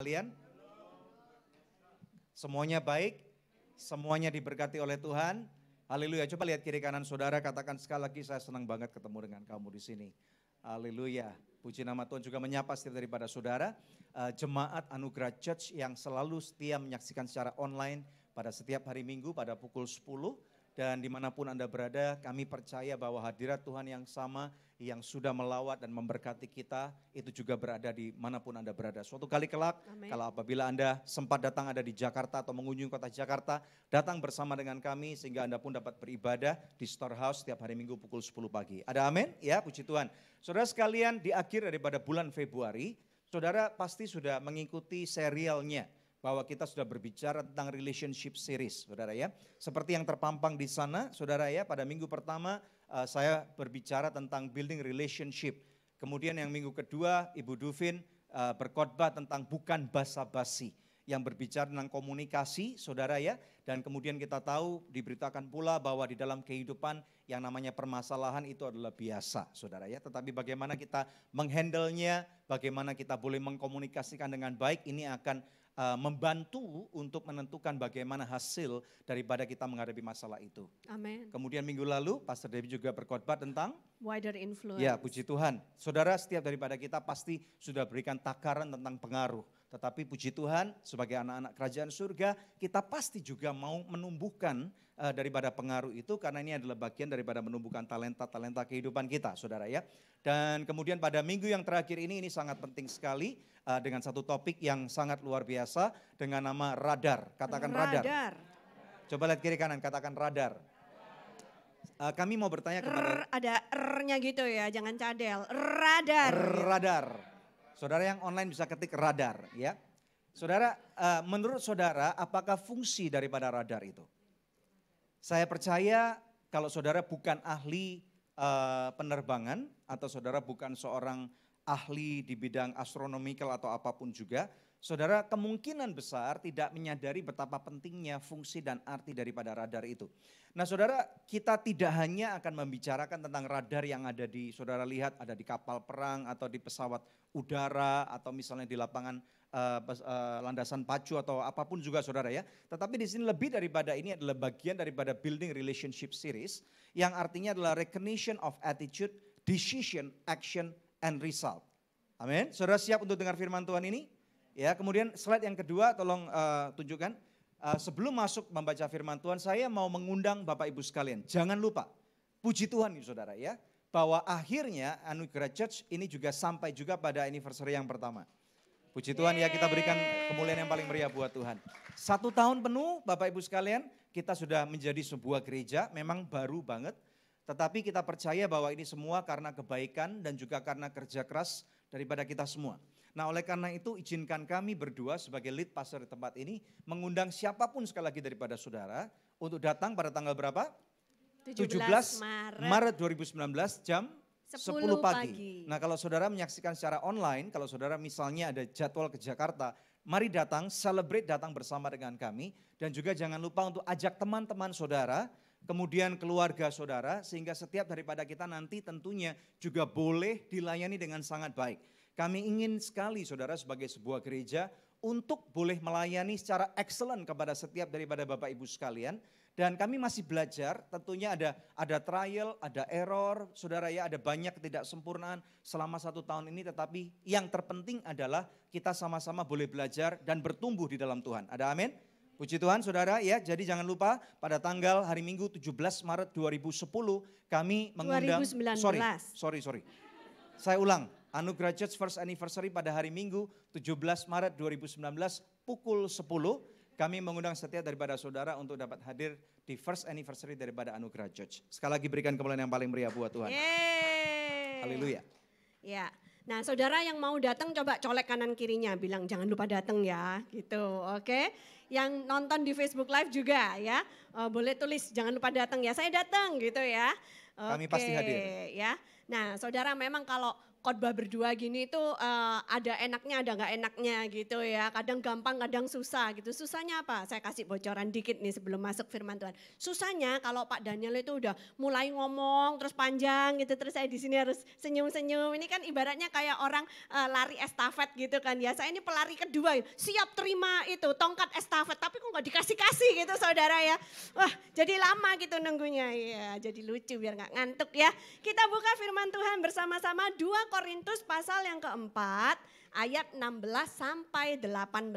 Kalian? Semuanya baik, semuanya diberkati oleh Tuhan. Haleluya. Coba lihat kiri kanan saudara, katakan sekali lagi, saya senang banget ketemu dengan kamu di sini. Haleluya. Puji nama Tuhan. Juga menyapa setiap daripada saudara, jemaat Anugerah Church yang selalu setia menyaksikan secara online pada setiap hari Minggu pada pukul 10. Dan dimanapun Anda berada, kami percaya bahwa hadirat Tuhan yang sama yang sudah melawat dan memberkati kita, itu juga berada di manapun Anda berada. Suatu kali kelak, Amen. kalau apabila Anda sempat datang ada di Jakarta atau mengunjungi kota Jakarta, datang bersama dengan kami sehingga Anda pun dapat beribadah di Storehouse setiap hari Minggu pukul 10 pagi. Ada amin? Ya, puji Tuhan. Saudara sekalian, di akhir daripada bulan Februari, saudara pasti sudah mengikuti serialnya, bahwa kita sudah berbicara tentang relationship series, saudara ya. Seperti yang terpampang di sana, saudara ya, pada minggu pertama saya berbicara tentang building relationship. Kemudian yang minggu kedua, Ibu Duvin berkhotbah tentang bukan basa-basi, yang berbicara tentang komunikasi, saudara ya. Dan kemudian kita tahu, diberitakan pula bahwa di dalam kehidupan yang namanya permasalahan itu adalah biasa, saudara ya. Tetapi bagaimana kita menghandle-nya, bagaimana kita boleh mengkomunikasikan dengan baik, ini akan membantu untuk menentukan bagaimana hasil daripada kita menghadapi masalah itu. Amin. Kemudian minggu lalu Pastor Devi juga berkhotbah tentang Wider influence. ya, puji Tuhan. Saudara, setiap daripada kita pasti sudah berikan takaran tentang pengaruh. Tetapi puji Tuhan, sebagai anak-anak kerajaan surga, kita pasti juga mau menumbuhkan daripada pengaruh itu, karena ini adalah bagian daripada menumbuhkan talenta-talenta kehidupan kita, saudara ya. Dan kemudian pada minggu yang terakhir ini sangat penting sekali dengan satu topik yang sangat luar biasa dengan nama radar. Katakan radar. Coba lihat kiri kanan, katakan radar. Kami mau bertanya kepada... Ada R-nya gitu ya, jangan cadel. Radar. Radar. Saudara yang online bisa ketik radar ya. Saudara, menurut saudara apakah fungsi daripada radar itu? Saya percaya kalau saudara bukan ahli penerbangan atau saudara bukan seorang ahli di bidang astronomikal atau apapun juga, saudara kemungkinan besar tidak menyadari betapa pentingnya fungsi dan arti daripada radar itu. Nah saudara, kita tidak hanya akan membicarakan tentang radar yang ada di, saudara lihat ada di kapal perang atau di pesawat udara atau misalnya di lapangan landasan pacu atau apapun juga saudara ya. Tetapi di sini lebih daripada ini adalah bagian daripada building relationship series yang artinya adalah recognition of attitude, decision, action, and result. Amin. Saudara siap untuk dengar firman Tuhan ini? Ya, kemudian slide yang kedua tolong tunjukkan. Sebelum masuk membaca firman Tuhan, saya mau mengundang Bapak Ibu sekalian. Jangan lupa, puji Tuhan nih saudara ya, bahwa akhirnya Anugerah Church ini juga sampai juga pada anniversary yang pertama. Puji Tuhan ya, kita berikan kemuliaan yang paling meriah buat Tuhan. 1 tahun penuh Bapak Ibu sekalian, kita sudah menjadi sebuah gereja, memang baru banget. Tetapi kita percaya bahwa ini semua karena kebaikan dan juga karena kerja keras daripada kita semua. Nah oleh karena itu izinkan kami berdua sebagai lead pastor di tempat ini mengundang siapapun sekali lagi daripada saudara untuk datang pada tanggal berapa? 17 Maret 2019 jam 10 pagi. Nah kalau saudara menyaksikan secara online, kalau saudara misalnya ada jadwal ke Jakarta, mari datang, celebrate, datang bersama dengan kami. Dan juga jangan lupa untuk ajak teman-teman saudara, kemudian keluarga saudara, sehingga setiap daripada kita nanti tentunya juga boleh dilayani dengan sangat baik. Kami ingin sekali saudara sebagai sebuah gereja untuk boleh melayani secara excellent kepada setiap daripada Bapak Ibu sekalian. Dan kami masih belajar, tentunya ada trial, ada error, saudara ya, ada banyak ketidaksempurnaan selama 1 tahun ini. Tetapi yang terpenting adalah kita sama-sama boleh belajar dan bertumbuh di dalam Tuhan. Ada amin? Puji Tuhan saudara ya, jadi jangan lupa pada tanggal hari Minggu 17 Maret 2010 kami mengundang. 2019. Sorry. Saya ulang, Anugerah Church First Anniversary pada hari Minggu 17 Maret 2019 pukul 10. Kami mengundang setiap daripada saudara untuk dapat hadir di first anniversary daripada Anugerah Church. Sekali lagi berikan kemuliaan yang paling meriah buat Tuhan. Haleluya. Ya. Nah saudara yang mau datang coba colek kanan kirinya, bilang jangan lupa datang ya gitu, oke. Yang nonton di Facebook Live juga ya, boleh tulis jangan lupa datang ya, saya datang gitu ya. Kami pasti hadir. Ya. Nah saudara memang kalau khotbah berdua gini itu ada enaknya ada nggak enaknya gitu ya. Kadang gampang kadang susah gitu. Susahnya apa? Saya kasih bocoran dikit nih sebelum masuk firman Tuhan. Susahnya kalau Pak Daniel itu udah mulai ngomong terus panjang gitu. Terus saya di sini harus senyum-senyum. Ini kan ibaratnya kayak orang lari estafet gitu kan ya. Saya ini pelari kedua, siap terima itu tongkat estafet. Tapi kok nggak dikasih-kasih gitu saudara ya. Wah jadi lama gitu nunggunya. Ya jadi lucu biar nggak ngantuk ya. Kita buka firman Tuhan bersama-sama 2 Korintus pasal yang keempat ayat 16 sampai 18.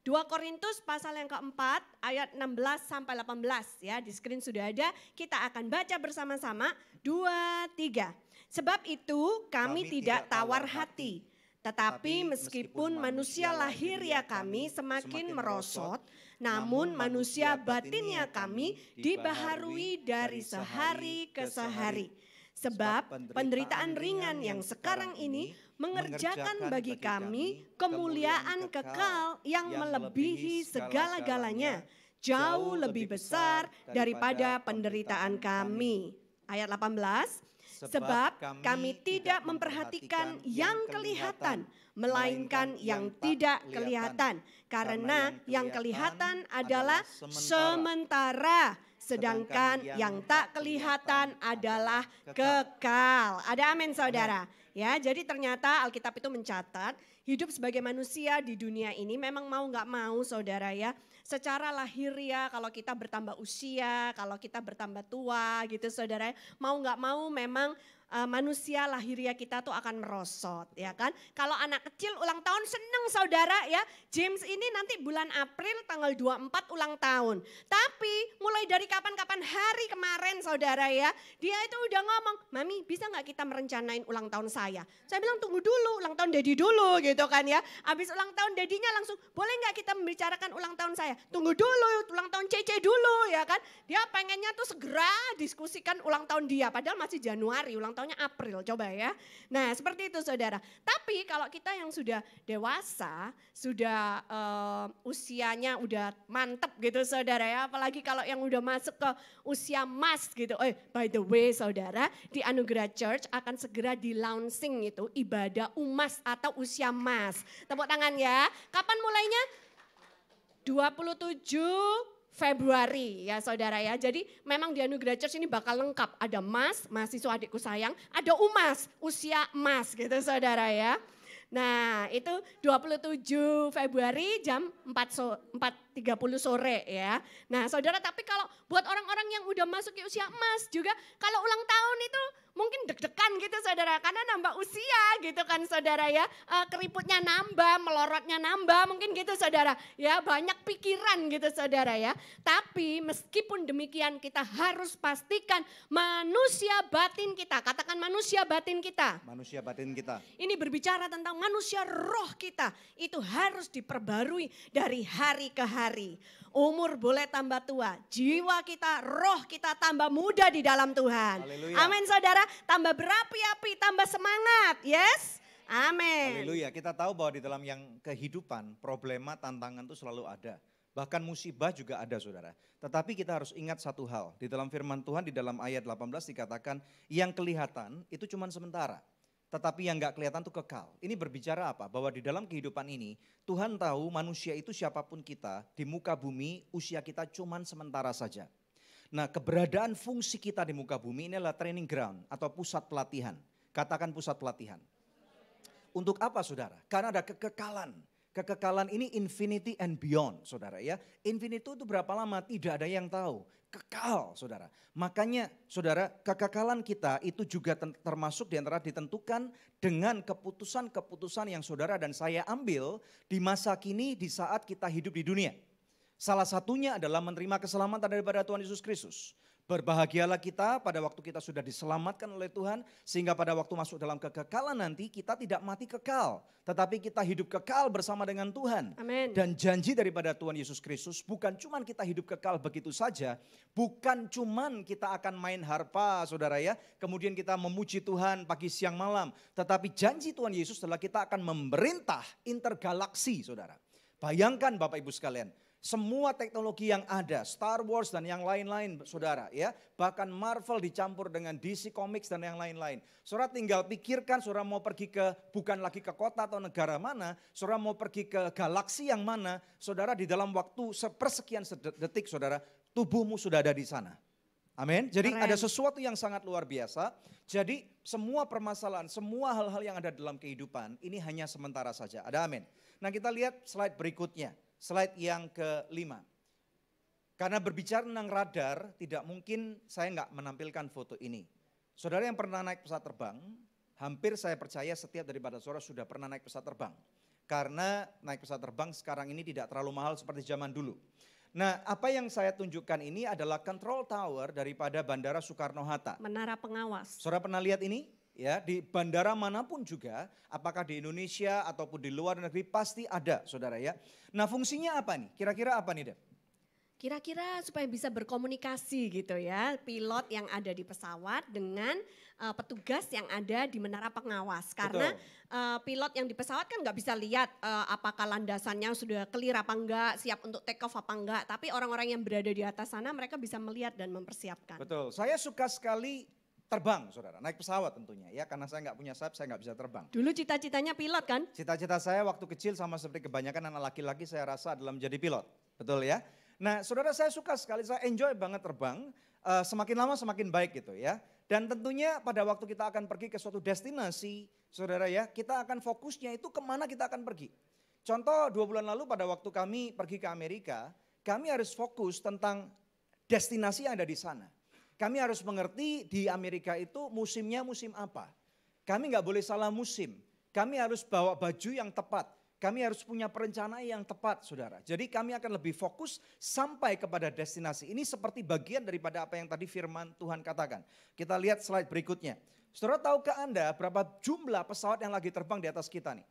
2 Korintus pasal yang keempat ayat 16 sampai 18 ya, di screen sudah ada. Kita akan baca bersama-sama 2, 3. Sebab itu kami tidak tawar hati, tetapi meskipun manusia lahiriah kami semakin merosot, namun manusia batinnya kami dibaharui dari sehari ke sehari. Sebab penderitaan ringan yang sekarang ini mengerjakan bagi kami kemuliaan kekal yang melebihi segala-galanya, jauh lebih besar daripada penderitaan kami. Ayat 18, sebab kami tidak memperhatikan yang kelihatan, melainkan yang tidak kelihatan. Karena yang kelihatan adalah sementara, sedangkan yang tak kelihatan adalah kekal. Ada amin saudara? Ya, jadi ternyata Alkitab itu mencatat hidup sebagai manusia di dunia ini memang mau nggak mau saudara ya. Secara lahiriah kalau kita bertambah usia, kalau kita bertambah tua gitu saudara, mau nggak mau memang manusia lahiriah kita tuh akan merosot ya kan. Kalau anak kecil ulang tahun seneng saudara ya. James ini nanti bulan April tanggal 24 ulang tahun. Tapi mulai dari kapan-kapan hari kemarin saudara ya, dia itu udah ngomong, "Mami bisa gak kita merencanain ulang tahun saya?" Saya bilang tunggu dulu, ulang tahun Daddy dulu gitu kan ya. Habis ulang tahun Daddy-nya langsung, "Boleh gak kita membicarakan ulang tahun saya?" Tunggu dulu, ulang tahun Cece dulu ya kan. Dia pengennya tuh segera diskusikan ulang tahun dia, padahal masih Januari, ulang tahunnya April, coba ya. Nah seperti itu saudara. Tapi kalau kita yang sudah dewasa, sudah usianya udah mantep gitu saudara ya. Apalagi kalau yang udah masuk ke usia emas gitu. By the way saudara, di Anugerah Church akan segera di launching itu ibadah umas atau usia emas. Tepuk tangan ya. Kapan mulainya? 27 Februari ya saudara ya. Jadi memang di Anugerah Church ini bakal lengkap. Ada mas, mahasiswa adikku sayang. Ada umas, usia emas gitu saudara ya. Nah itu 27 Februari jam 4.30 sore ya. Nah saudara, tapi kalau buat orang-orang yang udah masuk ke usia emas juga, kalau ulang tahun itu mungkin deg-degan gitu saudara, karena nambah usia gitu kan saudara ya. Keriputnya nambah, melorotnya nambah mungkin gitu saudara ya. Banyak pikiran gitu saudara ya. Tapi meskipun demikian kita harus pastikan manusia batin kita, katakan manusia batin kita. Manusia batin kita. Ini berbicara tentang manusia roh kita, itu harus diperbarui dari hari ke hari. Umur boleh tambah tua, jiwa kita, roh kita tambah muda di dalam Tuhan. Haleluya. Amin saudara, tambah berapi-api, tambah semangat, yes? Amin. Haleluya, kita tahu bahwa di dalam yang kehidupan, problema, tantangan itu selalu ada. Bahkan musibah juga ada saudara. Tetapi kita harus ingat satu hal, di dalam firman Tuhan di dalam ayat 18 dikatakan yang kelihatan itu cuma sementara. Tetapi yang gak kelihatan itu kekal. Ini berbicara apa? Bahwa di dalam kehidupan ini Tuhan tahu manusia itu siapapun kita di muka bumi, usia kita cuman sementara saja. Nah keberadaan fungsi kita di muka bumi ini adalah training ground atau pusat pelatihan. Katakan pusat pelatihan. Untuk apa saudara? Karena ada kekekalan. Kekekalan ini infinity and beyond saudara ya. Infinity itu berapa lama? Tidak ada yang tahu. Kekal saudara. Makanya saudara, kekekalan kita itu juga termasuk diantara ditentukan dengan keputusan-keputusan yang saudara dan saya ambil di masa kini di saat kita hidup di dunia. Salah satunya adalah menerima keselamatan daripada Tuhan Yesus Kristus. Berbahagialah kita pada waktu kita sudah diselamatkan oleh Tuhan, sehingga pada waktu masuk dalam kekekalan nanti kita tidak mati kekal, tetapi kita hidup kekal bersama dengan Tuhan. Amin. Dan janji daripada Tuhan Yesus Kristus bukan cuman kita hidup kekal begitu saja, bukan cuman kita akan main harpa saudara ya, kemudian kita memuji Tuhan pagi siang malam, tetapi janji Tuhan Yesus adalah kita akan memerintah intergalaksi saudara. Bayangkan Bapak Ibu sekalian, Semua teknologi yang ada, Star Wars dan yang lain-lain saudara ya. Bahkan Marvel dicampur dengan DC Comics dan yang lain-lain. Saudara tinggal pikirkan saudara mau pergi bukan lagi ke kota atau negara mana. Saudara mau pergi ke galaksi yang mana. Saudara di dalam waktu sepersekian detik saudara, tubuhmu sudah ada di sana. Amin. Jadi Keren. ada sesuatu yang sangat luar biasa. Jadi semua permasalahan, semua hal-hal yang ada dalam kehidupan ini hanya sementara saja. Ada amin. Nah kita lihat slide berikutnya. Slide yang ke-5. Karena berbicara tentang radar, tidak mungkin saya nggak menampilkan foto ini. Saudara yang pernah naik pesawat terbang, hampir saya percaya setiap daripada saudara sudah pernah naik pesawat terbang. Karena naik pesawat terbang sekarang ini tidak terlalu mahal seperti zaman dulu. Nah, apa yang saya tunjukkan ini adalah control tower daripada Bandara Soekarno-Hatta. Menara pengawas. Saudara pernah lihat ini? Ya, di bandara manapun juga, apakah di Indonesia ataupun di luar negeri pasti ada, saudara ya. Nah, fungsinya apa nih? Kira-kira apa nih, Dep? Kira-kira supaya bisa berkomunikasi gitu ya, pilot yang ada di pesawat dengan petugas yang ada di menara pengawas. Karena pilot yang di pesawat kan nggak bisa lihat apakah landasannya sudah clear apa enggak, siap untuk take off apa enggak. Tapi orang-orang yang berada di atas sana mereka bisa melihat dan mempersiapkan. Betul, saya suka sekali terbang, saudara, naik pesawat tentunya ya, karena saya nggak punya sayap, saya nggak bisa terbang. Dulu cita-citanya pilot kan? Cita-cita saya waktu kecil sama seperti kebanyakan anak laki-laki saya rasa adalah menjadi pilot, betul ya. Nah saudara saya suka sekali, saya enjoy banget terbang, semakin lama semakin baik gitu ya. Dan tentunya pada waktu kita akan pergi ke suatu destinasi, saudara ya, kita akan fokusnya itu kemana kita akan pergi. Contoh 2 bulan lalu pada waktu kami pergi ke Amerika, kami harus fokus tentang destinasi yang ada di sana. Kami harus mengerti di Amerika itu musimnya musim apa. Kami nggak boleh salah musim. Kami harus bawa baju yang tepat. Kami harus punya perencanaan yang tepat, saudara. Jadi kami akan lebih fokus sampai kepada destinasi. Ini seperti bagian daripada apa yang tadi firman Tuhan katakan. Kita lihat slide berikutnya. Saudara, tahukah Anda berapa jumlah pesawat yang lagi terbang di atas kita nih?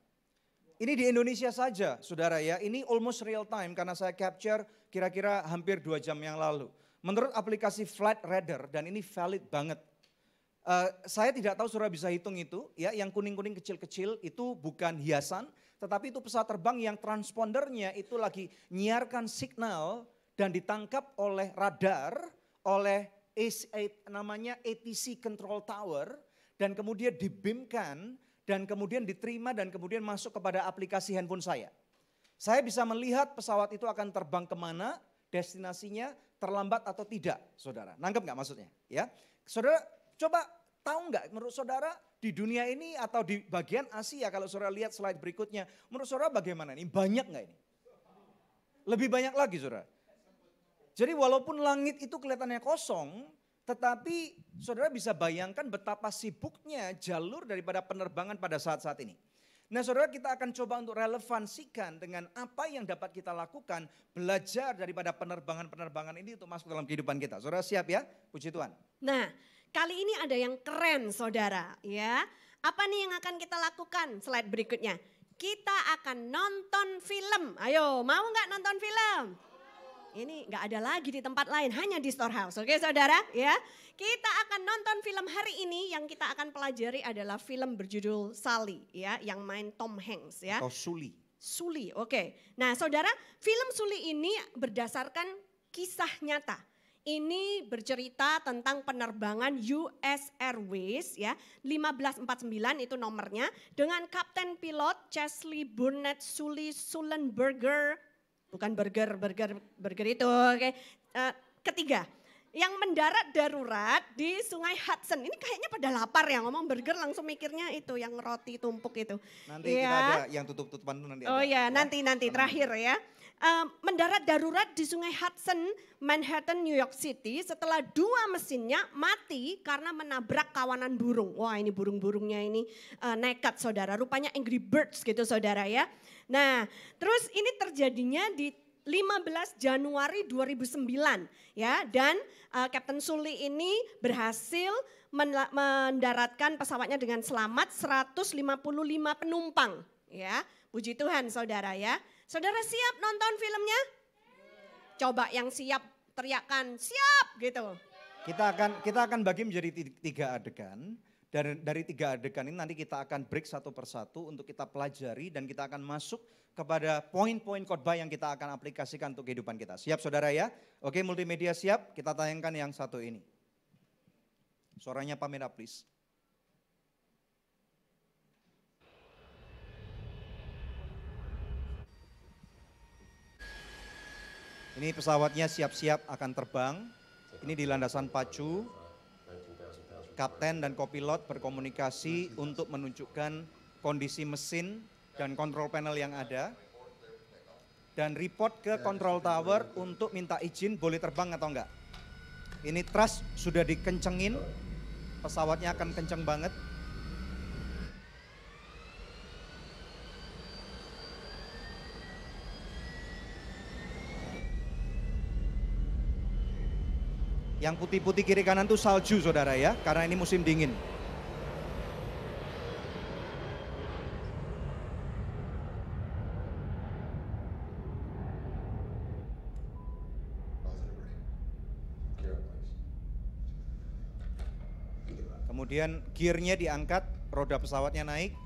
Ini di Indonesia saja, saudara ya. Ini almost real time karena saya capture kira-kira hampir 2 jam yang lalu. Menurut aplikasi Flight Radar, dan ini valid banget. Saya tidak tahu saudara bisa hitung itu, ya, yang kuning-kuning kecil-kecil itu bukan hiasan, tetapi itu pesawat terbang yang transpondernya itu lagi nyiarkan signal dan ditangkap oleh radar, oleh namanya ATC Control Tower, dan kemudian dibimkan, dan kemudian diterima, dan kemudian masuk kepada aplikasi handphone saya. Saya bisa melihat pesawat itu akan terbang kemana, destinasinya, terlambat atau tidak, saudara. Nangkep nggak maksudnya? Ya, saudara coba tahu nggak menurut saudara di dunia ini atau di bagian Asia, kalau saudara lihat slide berikutnya, menurut saudara bagaimana ini? Banyak nggak ini? Lebih banyak lagi, saudara. Jadi walaupun langit itu kelihatannya kosong, tetapi saudara bisa bayangkan betapa sibuknya jalur daripada penerbangan pada saat-saat ini. Nah saudara, kita akan coba untuk relevansikan dengan apa yang dapat kita lakukan, belajar daripada penerbangan-penerbangan ini untuk masuk dalam kehidupan kita. Saudara siap ya? Puji Tuhan. Nah, kali ini ada yang keren saudara ya. Apa nih yang akan kita lakukan? Slide berikutnya. Kita akan nonton film. Ayo, mau nggak nonton film? Ini nggak ada lagi di tempat lain, hanya di Storehouse. Oke saudara ya. Kita akan nonton film hari ini, yang kita akan pelajari adalah film berjudul Sully ya, yang main Tom Hanks ya. Atau Sully. Sully, oke. Nah saudara, film Sully ini berdasarkan kisah nyata. Ini bercerita tentang penerbangan US Airways ya, 1549 itu nomornya, dengan Kapten Pilot Chesley Burnett Sully Sullenberger, bukan burger itu, oke. Ketiga, yang mendarat darurat di Sungai Hudson. Ini kayaknya pada lapar ya, ngomong burger langsung mikirnya itu yang roti tumpuk itu. Nanti kita ada yang tutup-tutupan itu nanti. Oh ya, nanti terakhir ya. Mendarat darurat di Sungai Hudson, Manhattan, New York City setelah 2 mesinnya mati karena menabrak kawanan burung. Wah ini burung-burungnya ini nekat saudara, rupanya Angry Birds gitu saudara ya. Nah terus ini terjadinya di 15 Januari 2009 ya, dan Kapten Sully ini berhasil mendaratkan pesawatnya dengan selamat 155 penumpang ya. Puji Tuhan saudara ya. Saudara siap nonton filmnya? Coba yang siap teriakan siap gitu. Kita akan bagi menjadi 3 adegan. Dari 3 adegan ini nanti kita akan break satu persatu untuk kita pelajari dan kita akan masuk kepada poin-poin khotbah yang kita akan aplikasikan untuk kehidupan kita. Siap saudara ya? Oke, multimedia siap, kita tayangkan yang satu ini. Suaranya Pak Mera please. Ini pesawatnya siap-siap akan terbang. Ini di landasan pacu. Kapten dan kopilot berkomunikasi untuk menunjukkan kondisi mesin dan kontrol panel yang ada. Dan report ke control tower untuk minta izin boleh terbang atau enggak. Ini thrust sudah dikencengin, pesawatnya akan kenceng banget. Yang putih-putih kiri kanan tuh salju saudara ya, karena ini musim dingin. Kemudian gearnya diangkat, roda pesawatnya naik.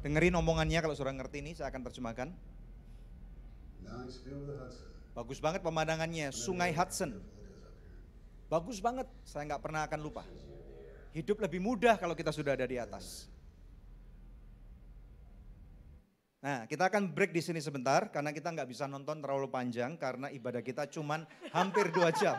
Dengerin omongannya kalau saudara ngerti ini, saya akan terjemahkan. Bagus banget pemandangannya, Sungai Hudson. Bagus banget, saya nggak pernah akan lupa. Hidup lebih mudah kalau kita sudah ada di atas. Nah, kita akan break di sini sebentar karena kita nggak bisa nonton terlalu panjang karena ibadah kita cuman hampir 2 jam.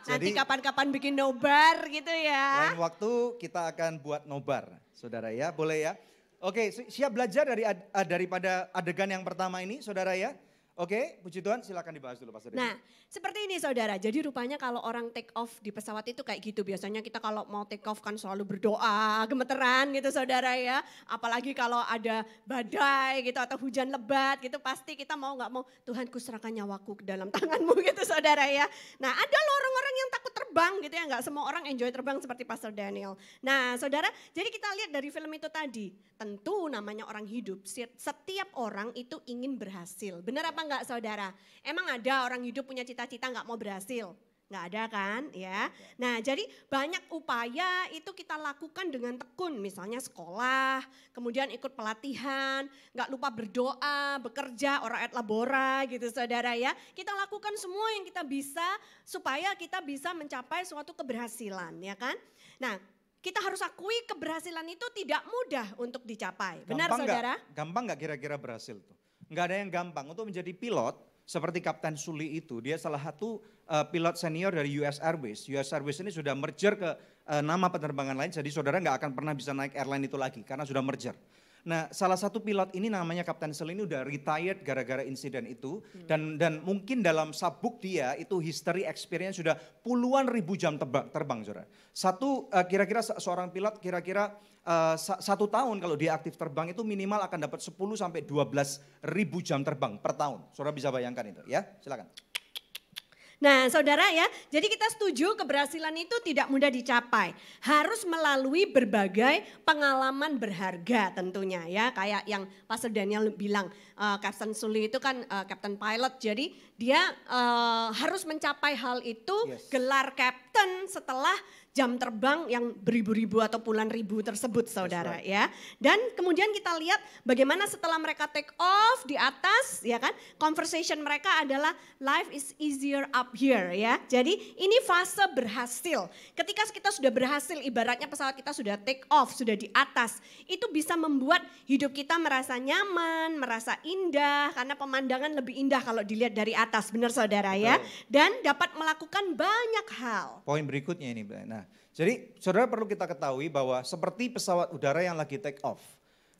Nanti kapan-kapan bikin nobar gitu ya. Lain waktu kita akan buat nobar, saudara ya, boleh ya. Oke, siap belajar daripada adegan yang pertama ini, saudara ya. Oke, puji Tuhan, silakan dibahas dulu Pastor Dedi. Nah, seperti ini saudara, jadi rupanya kalau orang take off di pesawat itu kayak gitu. Biasanya kita kalau mau take off kan selalu berdoa, gemeteran gitu saudara ya. Apalagi kalau ada badai gitu atau hujan lebat gitu, pasti kita mau gak mau, Tuhan kuserahkan nyawaku ke dalam tanganmu gitu saudara ya. Nah, ada loh orang-orang yang takut terbang gitu ya, gak semua orang enjoy terbang seperti Pastor Daniel. Nah saudara, jadi kita lihat dari film itu tadi, tentu namanya orang hidup, setiap orang itu ingin berhasil. Benar apa enggak saudara? Emang ada orang hidup punya cita-cita enggak mau berhasil? Enggak ada kan ya. Nah jadi banyak upaya itu kita lakukan dengan tekun. Misalnya sekolah, kemudian ikut pelatihan, enggak lupa berdoa, bekerja, ora et labora gitu saudara ya. Kita lakukan semua yang kita bisa supaya kita bisa mencapai suatu keberhasilan ya kan. Nah kita harus akui keberhasilan itu tidak mudah untuk dicapai. Benar saudara? Gampang nggak kira-kira berhasil tuh? Nggak ada yang gampang. Untuk menjadi pilot seperti Kapten Suli itu, dia salah satu pilot senior dari US Airways. US Airways ini sudah merger ke nama penerbangan lain, jadi saudara nggak akan pernah bisa naik airline itu lagi karena sudah merger. Nah salah satu pilot ini namanya Kapten Suli ini udah retired gara-gara insiden itu. Dan mungkin dalam sabuk dia itu history experience sudah puluhan ribu jam terbang saudara. Kira-kira seorang pilot kira-kira 1 tahun kalau dia aktif terbang itu minimal akan dapat 10 sampai 12 ribu jam terbang per tahun. Saudara bisa bayangkan itu ya, silakan. Nah saudara ya, jadi kita setuju keberhasilan itu tidak mudah dicapai. Harus melalui berbagai pengalaman berharga tentunya ya. Kayak yang Pastor Daniel bilang, Kapten Suli itu kan Kapten Pilot. Jadi dia harus mencapai hal itu, gelar Kapten setelah jam terbang yang beribu-ribu atau puluhan ribu tersebut saudara ya. Dan kemudian kita lihat bagaimana setelah mereka take off di atas ya kan. Conversation mereka adalah life is easier up here ya. Jadi ini fase berhasil. Ketika kita sudah berhasil ibaratnya pesawat kita sudah take off, sudah di atas. Itu bisa membuat hidup kita merasa nyaman, merasa indah. Karena pemandangan lebih indah kalau dilihat dari atas benar saudara ya. Dan dapat melakukan banyak hal. Poin berikutnya ini. Nah, jadi saudara perlu kita ketahui bahwa seperti pesawat udara yang lagi take off.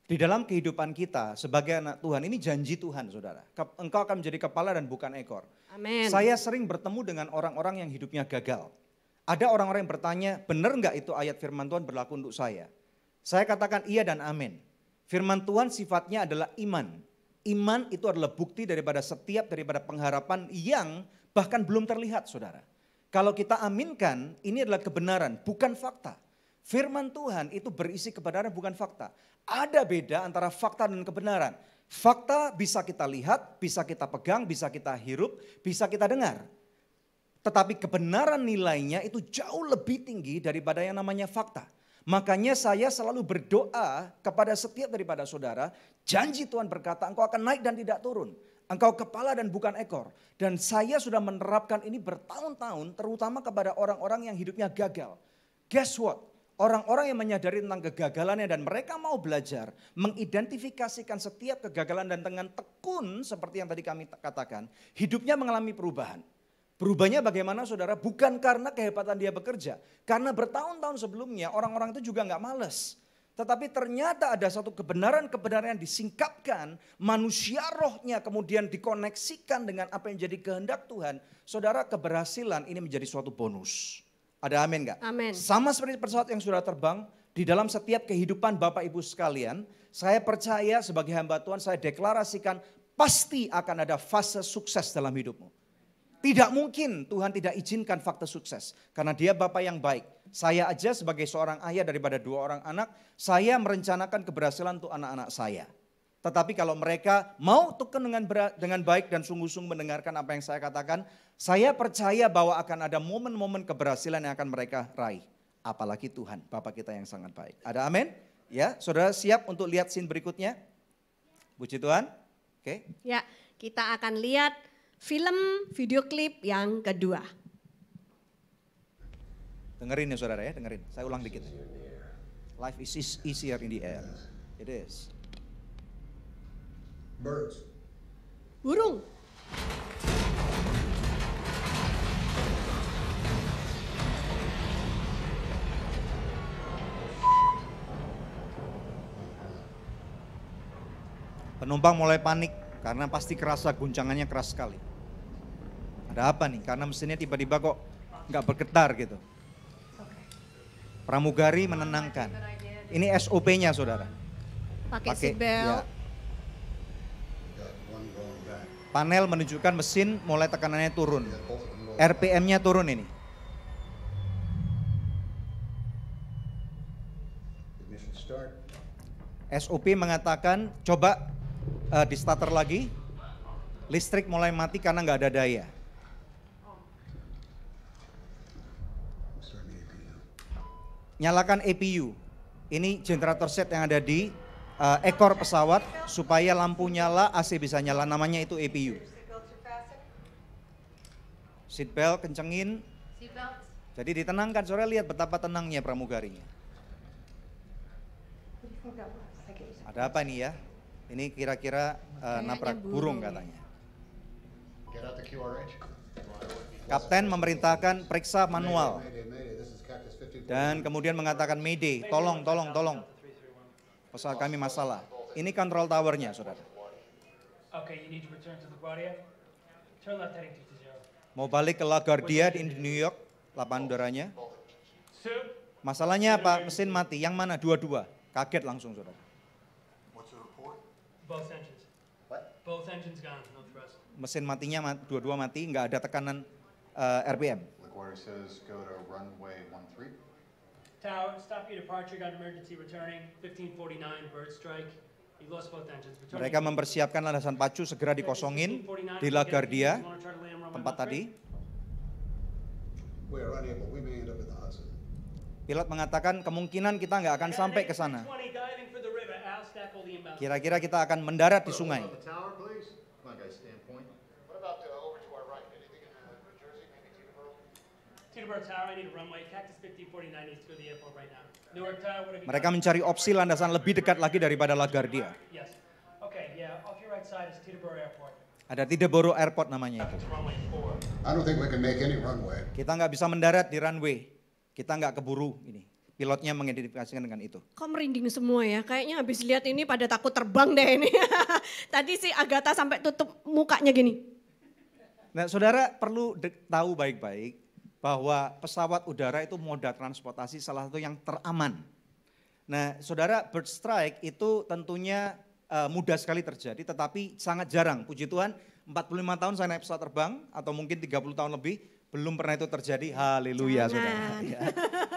Di dalam kehidupan kita sebagai anak Tuhan ini janji Tuhan saudara. Engkau akan menjadi kepala dan bukan ekor. Amin. Saya sering bertemu dengan orang-orang yang hidupnya gagal. Ada orang-orang yang bertanya, benar enggak itu ayat firman Tuhan berlaku untuk saya? Saya katakan iya dan amin. Firman Tuhan sifatnya adalah iman. Iman itu adalah bukti daripada pengharapan yang bahkan belum terlihat saudara. Kalau kita aminkan, ini adalah kebenaran, bukan fakta. Firman Tuhan itu berisi kebenaran, bukan fakta. Ada beda antara fakta dan kebenaran. Fakta bisa kita lihat, bisa kita pegang, bisa kita hirup, bisa kita dengar. Tetapi kebenaran nilainya itu jauh lebih tinggi daripada yang namanya fakta. Makanya saya selalu berdoa kepada setiap daripada saudara, janji Tuhan berkata engkau akan naik dan tidak turun. Engkau kepala dan bukan ekor. Dan saya sudah menerapkan ini bertahun-tahun terutama kepada orang-orang yang hidupnya gagal. Guess what? Orang-orang yang menyadari tentang kegagalannya dan mereka mau belajar mengidentifikasikan setiap kegagalan dan dengan tekun seperti yang tadi kami katakan, hidupnya mengalami perubahan. Berubahnya bagaimana saudara? Bukan karena kehebatan dia bekerja. Karena bertahun-tahun sebelumnya orang-orang itu juga nggak males. Tetapi ternyata ada satu kebenaran-kebenaran yang disingkapkan. Manusia rohnya kemudian dikoneksikan dengan apa yang jadi kehendak Tuhan. Saudara, keberhasilan ini menjadi suatu bonus. Ada amin nggak? Amin. Sama seperti pesawat yang sudah terbang. Di dalam setiap kehidupan Bapak Ibu sekalian. Saya percaya sebagai hamba Tuhan saya deklarasikan pasti akan ada fase sukses dalam hidupmu. Tidak mungkin Tuhan tidak izinkan fakta sukses. Karena dia Bapa yang baik. Saya aja sebagai seorang ayah daripada 2 orang anak, saya merencanakan keberhasilan untuk anak-anak saya. Tetapi kalau mereka mau tekun dengan baik dan sungguh-sungguh mendengarkan apa yang saya katakan, saya percaya bahwa akan ada momen-momen keberhasilan yang akan mereka raih. Apalagi Tuhan, Bapa kita yang sangat baik. Ada amin? Ya, saudara siap untuk lihat scene berikutnya? Puji Tuhan. Oke. Ya, kita akan lihat film video klip yang kedua. Dengerin ya saudara ya, dengerin. Saya ulang dikit. Life is easier in the air. It is. Birds. Burung. Penumpang mulai panik karena pasti kerasa guncangannya keras sekali. Ada apa nih? Karena mesinnya tiba-tiba kok nggak bergetar gitu. Pramugari menenangkan. Ini SOP-nya saudara. Pakai seatbelt. Ya. Panel menunjukkan mesin mulai tekanannya turun. RPM-nya turun ini. SOP mengatakan coba di starter lagi. Listrik mulai mati karena nggak ada daya. Nyalakan APU. Ini generator set yang ada di ekor pesawat supaya lampu nyala, AC bisa nyala. Namanya itu APU. Seatbelt kencengin. Jadi ditenangkan. Saudara lihat betapa tenangnya pramugarinya. Ada apa nih ya? Ini kira-kira nabrak burung katanya. Kapten memerintahkan periksa manual. Dan kemudian mengatakan Mayday, tolong. Pesawat kami masalah. Ini control towernya saudara. Mau balik ke LaGuardia di New York, lapangan udaranya. Masalahnya apa? Mesin mati. Yang mana? Dua-dua. Kaget langsung saudara. Mesin matinya dua-dua mati, nggak ada tekanan RPM. Tower, stop your departure, got emergency returning, 1549, bird strike. You lost both engines. Mereka mempersiapkan landasan pacu segera dikosongin di LaGuardia, tempat tadi. Pilot mengatakan kemungkinan kita nggak akan sampai ke sana. Kira-kira kita akan mendarat di sungai. Mereka mencari opsi landasan lebih dekat lagi daripada LaGuardia. Ada Teterboro Airport namanya itu. Kita nggak bisa mendarat di runway. Kita nggak keburu ini. Pilotnya mengidentifikasikan dengan itu. Kok merinding semua ya? Kayaknya habis lihat ini pada takut terbang deh ini. Tadi si Agatha sampai tutup mukanya gini. Nah saudara perlu tahu baik-baik bahwa pesawat udara itu moda transportasi salah satu yang teraman. Nah saudara, bird strike itu tentunya mudah sekali terjadi tetapi sangat jarang. Puji Tuhan 45 tahun saya naik pesawat terbang atau mungkin 30 tahun lebih belum pernah itu terjadi. Haleluya saudara. Ya.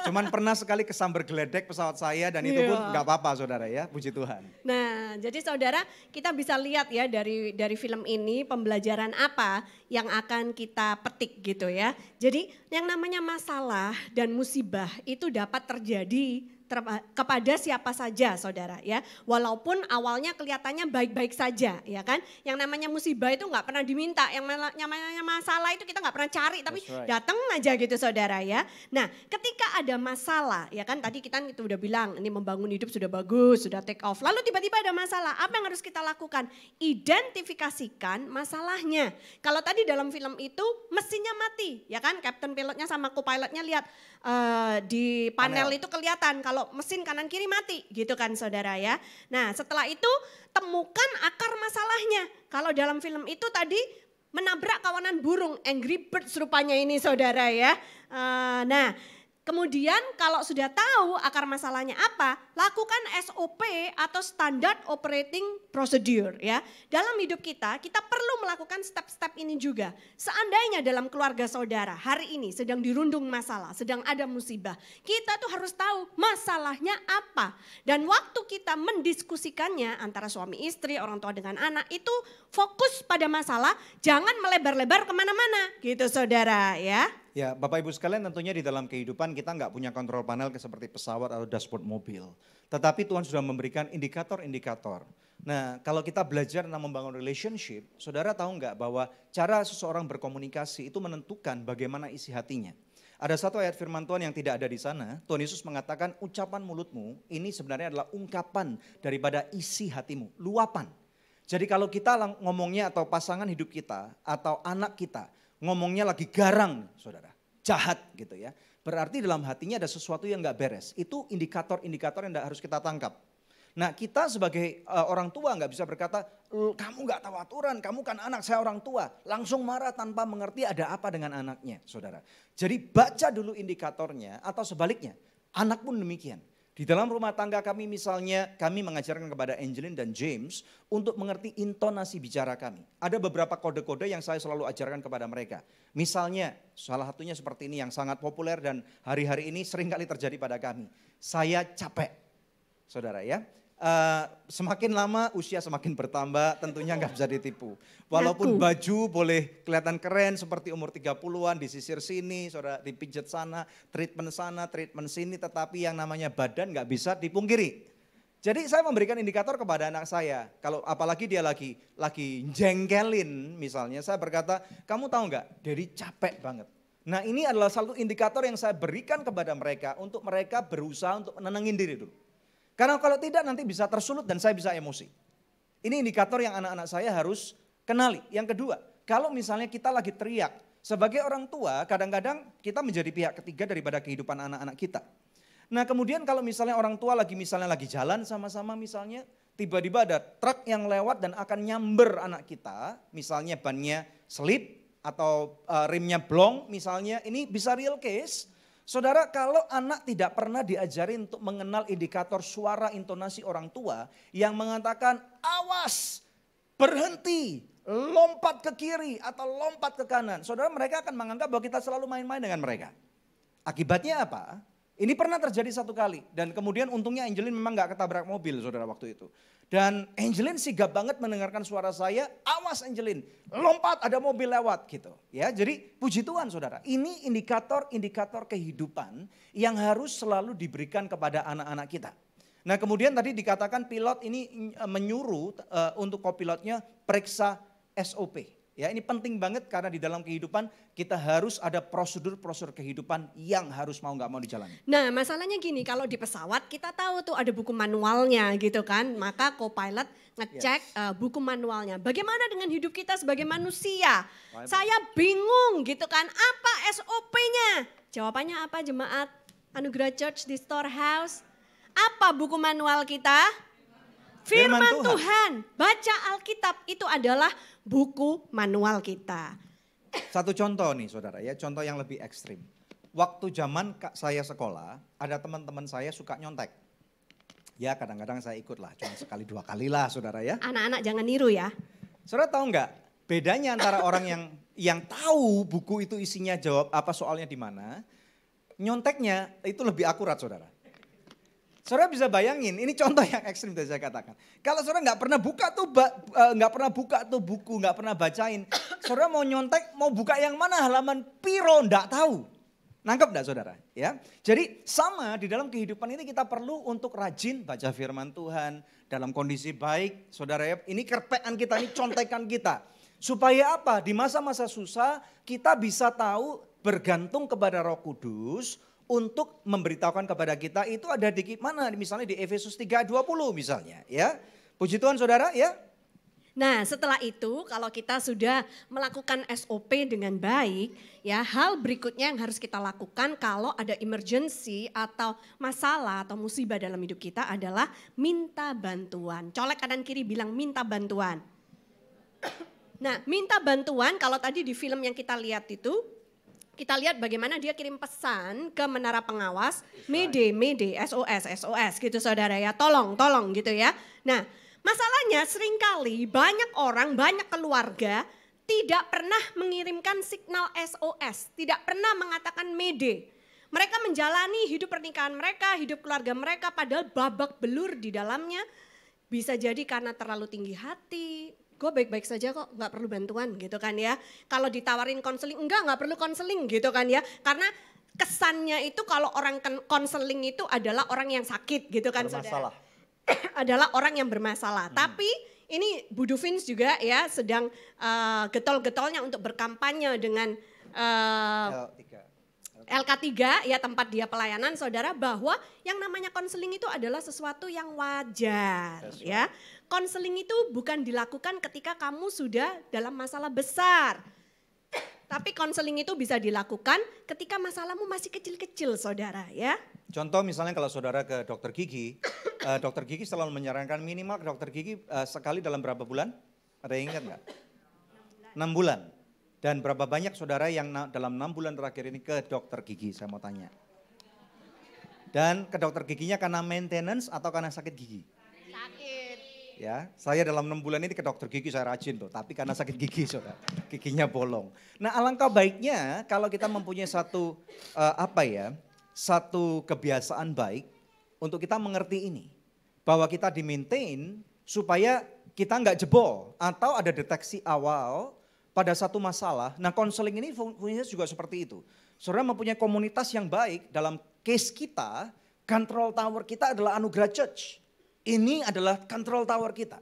Cuman pernah sekali kesambar geledek pesawat saya dan itu pun nggak apa-apa saudara ya, puji Tuhan. Nah jadi saudara kita bisa lihat ya dari film ini pembelajaran apa yang akan kita petik gitu ya. Jadi yang namanya masalah dan musibah itu dapat terjadi kepada siapa saja saudara ya. Walaupun awalnya kelihatannya baik-baik saja ya kan. Yang namanya musibah itu nggak pernah diminta, yang namanya masalah itu kita nggak pernah cari tapi datang aja gitu saudara ya. Nah ketika ada masalah ya kan tadi kita itu udah bilang ini membangun hidup sudah bagus, sudah take off. Lalu tiba-tiba ada masalah, apa yang harus kita lakukan? Identifikasikan masalahnya. Kalau tadi dalam film itu mesinnya mati ya kan, captain pilotnya sama co-pilotnya lihat di panel itu kelihatan kalau mesin kanan kiri mati gitu kan saudara ya. Nah setelah itu temukan akar masalahnya. Kalau dalam film itu tadi menabrak kawanan burung, Angry Birds rupanya ini saudara ya. Nah kemudian kalau sudah tahu akar masalahnya apa, lakukan SOP atau Standard Operating Procedure ya. Dalam hidup kita perlu melakukan step-step ini juga. Seandainya dalam keluarga saudara hari ini sedang dirundung masalah, sedang ada musibah, kita tuh harus tahu masalahnya apa. Dan waktu kita mendiskusikannya antara suami istri, orang tua dengan anak itu fokus pada masalah, jangan melebar-lebar kemana-mana gitu saudara ya. Ya, Bapak Ibu sekalian tentunya di dalam kehidupan kita nggak punya kontrol panel seperti pesawat atau dashboard mobil. Tetapi Tuhan sudah memberikan indikator-indikator. Nah, kalau kita belajar tentang membangun relationship, saudara tahu nggak bahwa cara seseorang berkomunikasi itu menentukan bagaimana isi hatinya. Ada satu ayat firman Tuhan yang tidak ada di sana. Tuhan Yesus mengatakan ucapan mulutmu ini sebenarnya adalah ungkapan daripada isi hatimu, luapan. Jadi kalau kita ngomongnya atau pasangan hidup kita atau anak kita, ngomongnya lagi garang, saudara, jahat gitu ya. Berarti dalam hatinya ada sesuatu yang gak beres. Itu indikator-indikator yang harus kita tangkap. Nah kita sebagai orang tua gak bisa berkata, kamu gak tahu aturan, kamu kan anak, saya orang tua. Langsung marah tanpa mengerti ada apa dengan anaknya, saudara. Jadi baca dulu indikatornya atau sebaliknya, anak pun demikian. Di dalam rumah tangga kami misalnya, kami mengajarkan kepada Angelin dan James untuk mengerti intonasi bicara kami. Ada beberapa kode-kode yang saya selalu ajarkan kepada mereka. Misalnya, salah satunya seperti ini yang sangat populer dan hari-hari ini sering kali terjadi pada kami. Saya capek, saudara ya. Semakin lama usia semakin bertambah, tentunya nggak bisa ditipu. Walaupun baju boleh kelihatan keren seperti umur 30-an, disisir sini, saudara, dipijat sana, treatment sini, tetapi yang namanya badan nggak bisa dipungkiri. Jadi saya memberikan indikator kepada anak saya, kalau apalagi dia lagi jengkelin misalnya, saya berkata, kamu tahu nggak, Daddy capek banget. Nah ini adalah satu indikator yang saya berikan kepada mereka untuk mereka berusaha untuk menenangin diri dulu. Karena kalau tidak nanti bisa tersulut dan saya bisa emosi. Ini indikator yang anak-anak saya harus kenali. Yang kedua, kalau misalnya kita lagi teriak, sebagai orang tua kadang-kadang kita menjadi pihak ketiga daripada kehidupan anak-anak kita. Nah kemudian kalau misalnya orang tua lagi jalan sama-sama misalnya, tiba-tiba ada truk yang lewat dan akan nyamber anak kita, misalnya bannya selip atau rimnya blong misalnya, ini bisa real case. Saudara, kalau anak tidak pernah diajari untuk mengenal indikator suara intonasi orang tua yang mengatakan awas, berhenti, lompat ke kiri atau lompat ke kanan. Saudara, mereka akan menganggap bahwa kita selalu main-main dengan mereka. Akibatnya apa? Ini pernah terjadi satu kali dan kemudian untungnya Angelin memang gak ketabrak mobil saudara waktu itu. Dan Angelin sigap banget mendengarkan suara saya, awas Angelin, lompat ada mobil lewat gitu. Ya, jadi puji Tuhan saudara, ini indikator-indikator kehidupan yang harus selalu diberikan kepada anak-anak kita. Nah kemudian tadi dikatakan pilot ini menyuruh untuk kopilotnya periksa SOP. Ya ini penting banget karena di dalam kehidupan kita harus ada prosedur-prosedur kehidupan yang harus mau nggak mau dijalani. Nah masalahnya gini, kalau di pesawat kita tahu tuh ada buku manualnya gitu kan. Maka co-pilot ngecek buku manualnya. Bagaimana dengan hidup kita sebagai manusia? Saya bingung gitu kan, apa SOP-nya? Jawabannya apa jemaat Anugerah Church di Storehouse? Apa buku manual kita? Firman Tuhan. Baca Alkitab itu adalah buku manual kita. Satu contoh nih saudara ya, contoh yang lebih ekstrim. Waktu zaman saya sekolah, ada teman-teman saya suka nyontek. Ya kadang-kadang saya ikut lah, cuma sekali dua kali lah saudara ya. Anak-anak jangan niru ya. Saudara tahu nggak bedanya antara orang yang tahu buku itu isinya jawab apa soalnya di mana, nyonteknya itu lebih akurat saudara. Saudara bisa bayangin, ini contoh yang ekstrim tadi saya katakan. Kalau saudara nggak pernah buka tuh buku, nggak pernah bacain, saudara mau nyontek, mau buka yang mana halaman piro, nggak tahu. Nangkep enggak saudara? Ya, jadi sama di dalam kehidupan ini kita perlu untuk rajin baca firman Tuhan dalam kondisi baik. Saudara ya, ini kerpean kita, ini contekan kita. Supaya apa? Di masa-masa susah kita bisa tahu bergantung kepada Roh Kudus untuk memberitahukan kepada kita itu ada di mana, misalnya di Efesus 3:20 misalnya ya. Puji Tuhan saudara ya. Nah setelah itu kalau kita sudah melakukan SOP dengan baik, ya hal berikutnya yang harus kita lakukan kalau ada emergency atau masalah atau musibah dalam hidup kita adalah minta bantuan. Colek kanan kiri bilang minta bantuan. Nah minta bantuan kalau tadi di film yang kita lihat itu, kita lihat bagaimana dia kirim pesan ke menara pengawas, Mayday, Mayday, SOS, SOS gitu saudara ya, tolong, tolong gitu ya. Nah masalahnya seringkali banyak orang, banyak keluarga tidak pernah mengirimkan signal SOS, tidak pernah mengatakan Mayday. Mereka menjalani hidup pernikahan mereka, hidup keluarga mereka padahal babak belur di dalamnya. Bisa jadi karena terlalu tinggi hati, gue baik-baik saja kok gak perlu bantuan gitu kan ya. Kalau ditawarin konseling, enggak perlu konseling gitu kan ya. Karena kesannya itu kalau orang konseling itu adalah orang yang sakit gitu kan Bermasalah. saudara. Adalah orang yang bermasalah. Tapi ini Budu Vince juga ya sedang getol-getolnya untuk berkampanye dengan LK3 ya tempat dia pelayanan saudara, bahwa yang namanya konseling itu adalah sesuatu yang wajar ya. Konseling itu bukan dilakukan ketika kamu sudah dalam masalah besar. Tapi konseling itu bisa dilakukan ketika masalahmu masih kecil-kecil saudara ya. Contoh misalnya kalau saudara ke dokter gigi, dokter gigi selalu menyarankan minimal ke dokter gigi sekali dalam berapa bulan? Ada yang ingat nggak? 6 bulan. Dan berapa banyak saudara yang dalam 6 bulan terakhir ini ke dokter gigi, saya mau tanya. Dan ke dokter giginya karena maintenance atau karena sakit gigi? Sakit. Ya, saya dalam 6 bulan ini ke dokter gigi saya rajin tuh, tapi karena sakit gigi saudara, giginya bolong. Nah alangkah baiknya kalau kita mempunyai satu satu kebiasaan baik untuk kita mengerti ini. Bahwa kita di-maintain supaya kita nggak jebol atau ada deteksi awal pada satu masalah. Nah konseling ini fungsinya juga seperti itu. Saudara mempunyai komunitas yang baik, dalam case kita, control tower kita adalah Anugerah Church. Ini adalah control tower kita.